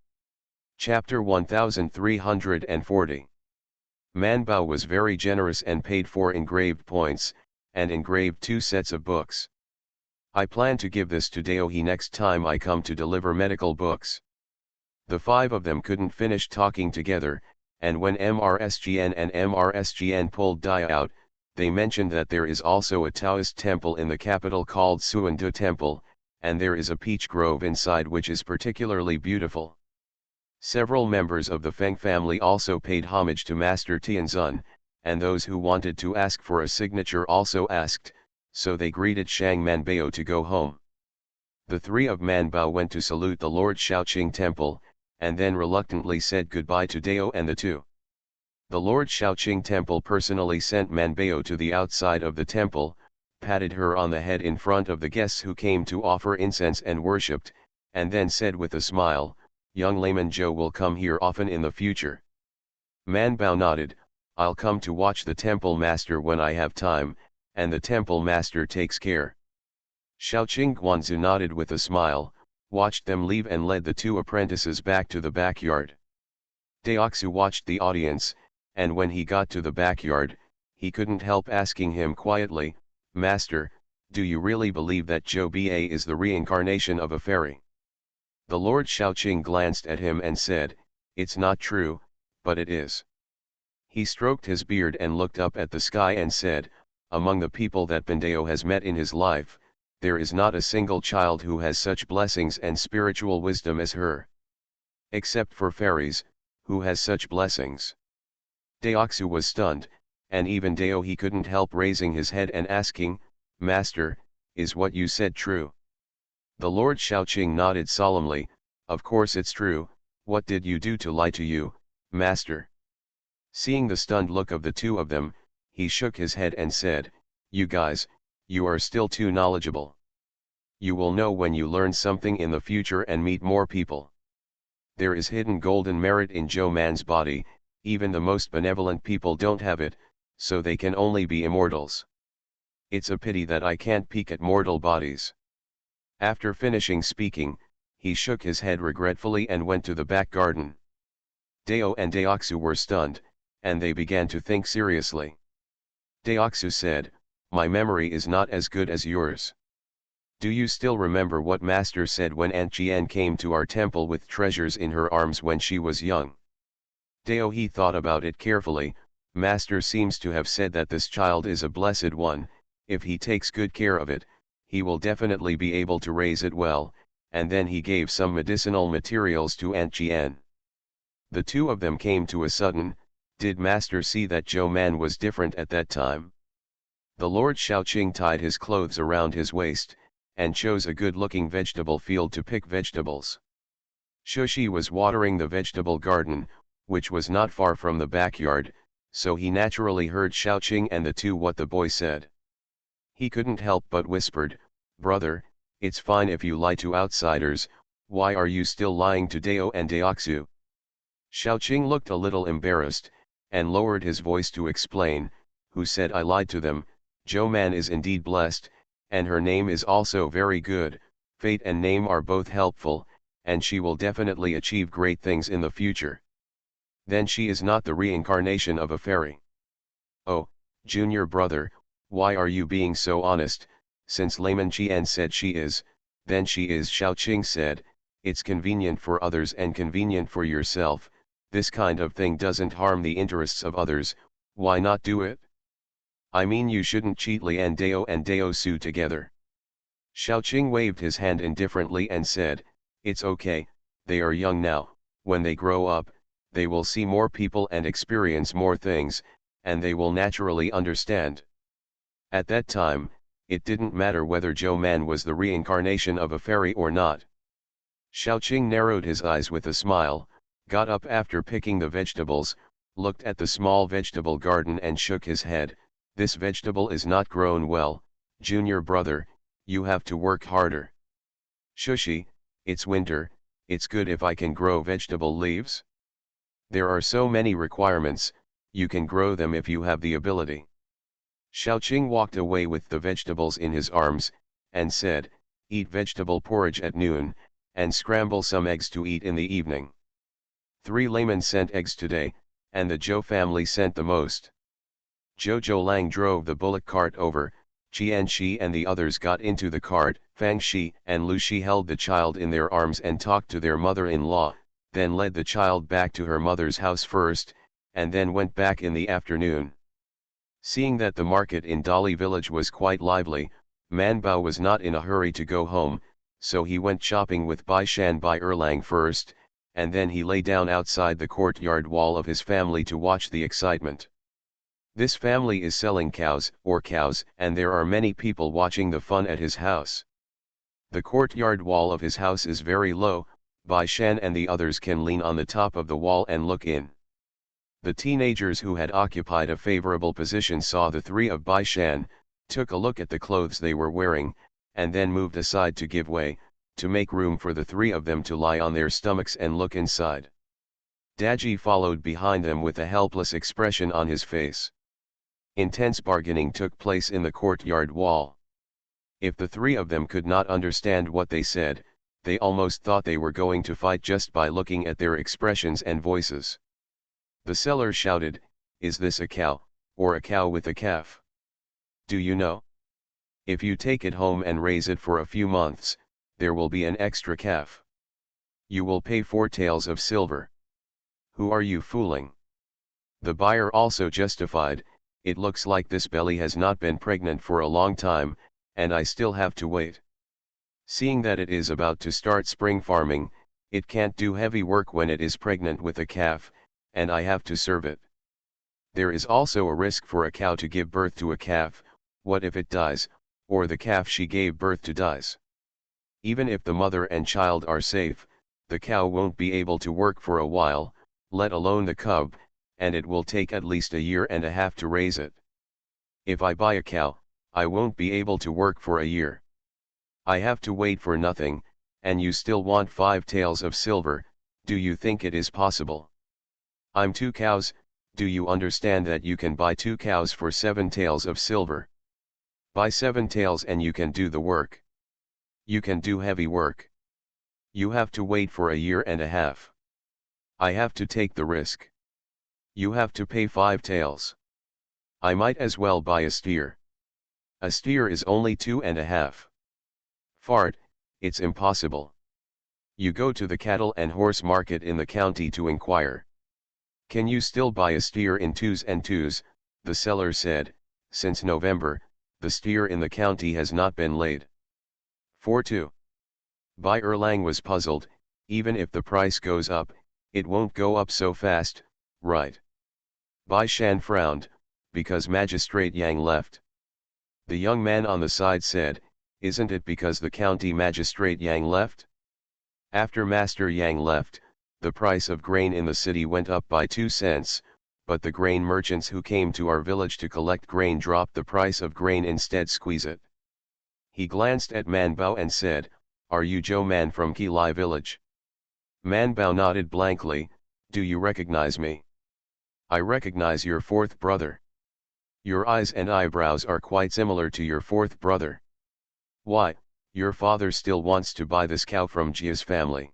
Chapter 1340. Man Bao was very generous and paid 4 engraved points, and engraved 2 sets of books. I plan to give this to Dao He next time I come to deliver medical books. The 5 of them couldn't finish talking together, and when MRSGN and MRSGN pulled Dai out, they mentioned that there is also a Taoist temple in the capital called Suandu Temple, and there is a peach grove inside which is particularly beautiful. Several members of the Feng family also paid homage to Master Tianzun, and those who wanted to ask for a signature also asked, so they greeted Shang Manbao to go home. The 3 of Manbao went to salute the Lord Shaoqing Temple, and then reluctantly said goodbye to Dao and the 2. The Lord Shaoqing Temple personally sent Manbao to the outside of the temple, patted her on the head in front of the guests who came to offer incense and worshipped, and then said with a smile, young layman Joe will come here often in the future. Manbao nodded, I'll come to watch the temple master when I have time, and the temple master takes care. Shaoqing Guanzu nodded with a smile, watched them leave and led the 2 apprentices back to the backyard. Daoxu watched the audience, and when he got to the backyard, he couldn't help asking him quietly, Master, do you really believe that Zhou Ba is the reincarnation of a fairy? The Lord Shaoqing glanced at him and said, it's not true, but it is. He stroked his beard and looked up at the sky and said, among the people that Bandao has met in his life, there is not a single child who has such blessings and spiritual wisdom as her. Except for fairies, who has such blessings? Daoxu was stunned, and even Dao he couldn't help raising his head and asking, Master, is what you said true? The Lord Shaoqing nodded solemnly, of course it's true, what did you do to lie to you, Master? Seeing the stunned look of the 2 of them, he shook his head and said, you guys, you are still too knowledgeable. You will know when you learn something in the future and meet more people. There is hidden golden merit in Zhou Man's body, even the most benevolent people don't have it, so they can only be immortals. It's a pity that I can't peek at mortal bodies. After finishing speaking, he shook his head regretfully and went to the back garden. Dao and Daoxu were stunned, and they began to think seriously. Daoxu said, my memory is not as good as yours. Do you still remember what Master said when Aunt Jian came to our temple with treasures in her arms when she was young? Dao he thought about it carefully, Master seems to have said that this child is a blessed one, if he takes good care of it, he will definitely be able to raise it well, and then he gave some medicinal materials to Aunt Jian. The 2 of them came to a sudden, did Master see that Zhou Man was different at that time? The Lord Shaoqing tied his clothes around his waist, and chose a good-looking vegetable field to pick vegetables. Shushi was watering the vegetable garden, which was not far from the backyard, so he naturally heard Shaoqing and the 2 what the boy said. He couldn't help but whispered, brother, it's fine if you lie to outsiders, why are you still lying to Dao and Daoxu? Shaoqing looked a little embarrassed, and lowered his voice to explain, who said I lied to them, Zhou Man is indeed blessed, and her name is also very good, fate and name are both helpful, and she will definitely achieve great things in the future. Then she is not the reincarnation of a fairy. Oh, junior brother, why are you being so honest? Since Layman Qian said she is, then she is. Xiao Qing said, it's convenient for others and convenient for yourself, this kind of thing doesn't harm the interests of others, why not do it? I mean you shouldn't cheat Lian Dao and Dao Su together. Xiao Qing waved his hand indifferently and said, it's okay, they are young now, when they grow up, they will see more people and experience more things, and they will naturally understand. At that time, it didn't matter whether Zhou Man was the reincarnation of a fairy or not. Xiao Qing narrowed his eyes with a smile, got up after picking the vegetables, looked at the small vegetable garden and shook his head. This vegetable is not grown well, junior brother, you have to work harder. Shushi, it's winter, it's good if I can grow vegetable leaves. There are so many requirements, you can grow them if you have the ability. Xiao Qing walked away with the vegetables in his arms, and said, eat vegetable porridge at noon, and scramble some eggs to eat in the evening. 3 laymen sent eggs today, and the Zhou family sent the most. Zhou Lang drove the bullock cart over, Qian Shi and the others got into the cart, Fang Shi and Lu Shi held the child in their arms and talked to their mother-in-law, then led the child back to her mother's house first, and then went back in the afternoon. Seeing that the market in Dali village was quite lively, Man Bao was not in a hurry to go home, so he went shopping with Bai Shan Bai Erlang first, and then he lay down outside the courtyard wall of his family to watch the excitement. This family is selling cows, and there are many people watching the fun at his house. The courtyard wall of his house is very low, Bai Shan and the others can lean on the top of the wall and look in. The teenagers who had occupied a favorable position saw the 3 of Bai Shan, took a look at the clothes they were wearing, and then moved aside to give way, to make room for the 3 of them to lie on their stomachs and look inside. Daji followed behind them with a helpless expression on his face. Intense bargaining took place in the courtyard wall. If the 3 of them could not understand what they said, they almost thought they were going to fight just by looking at their expressions and voices. The seller shouted, is this a cow, or a cow with a calf? Do you know? If you take it home and raise it for a few months, there will be an extra calf. You will pay 4 taels of silver. Who are you fooling? The buyer also justified, it looks like this belly has not been pregnant for a long time, and I still have to wait. Seeing that it is about to start spring farming, it can't do heavy work when it is pregnant with a calf, and I have to serve it. There is also a risk for a cow to give birth to a calf, what if it dies, or the calf she gave birth to dies? Even if the mother and child are safe, the cow won't be able to work for a while, let alone the cub, and it will take at least a year and a half to raise it. If I buy a cow, I won't be able to work for a year. I have to wait for nothing, and you still want 5 taels of silver, do you think it is possible? I'm 2 cows, do you understand that you can buy 2 cows for 7 taels of silver? Buy 7 taels and you can do the work. You can do heavy work. You have to wait for a year and a half. I have to take the risk. You have to pay 5 taels. I might as well buy a steer. A steer is only 2.5. Fart, it's impossible. You go to the cattle and horse market in the county to inquire. Can you still buy a steer in 2s and 2s? The seller said, since November, the steer in the county has not been laid. 4-2. Bai Erlang was puzzled, even if the price goes up, it won't go up so fast, right? Bai Shan frowned, because Magistrate Yang left. The young man on the side said, isn't it because the county magistrate Yang left? After Master Yang left, the price of grain in the city went up by 2 cents, but the grain merchants who came to our village to collect grain dropped the price of grain instead squeeze it. He glanced at Man Bao and said, are you Zhou Man from Qilai village? Man Bao nodded blankly, do you recognize me? I recognize your 4th brother. Your eyes and eyebrows are quite similar to your fourth brother. Why, your father still wants to buy this cow from Jia's family.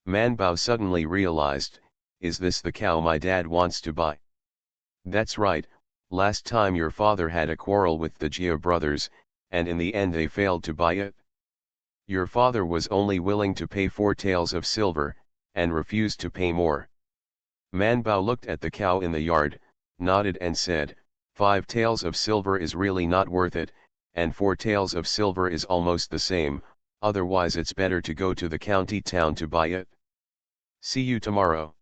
Man Bao suddenly realized, is this the cow my dad wants to buy? That's right, last time your father had a quarrel with the Jia brothers, and in the end they failed to buy it. Your father was only willing to pay 4 taels of silver, and refused to pay more. Man Bao looked at the cow in the yard, nodded and said, 5 taels of silver is really not worth it, and 4 taels of silver is almost the same, otherwise it's better to go to the county town to buy it. See you tomorrow.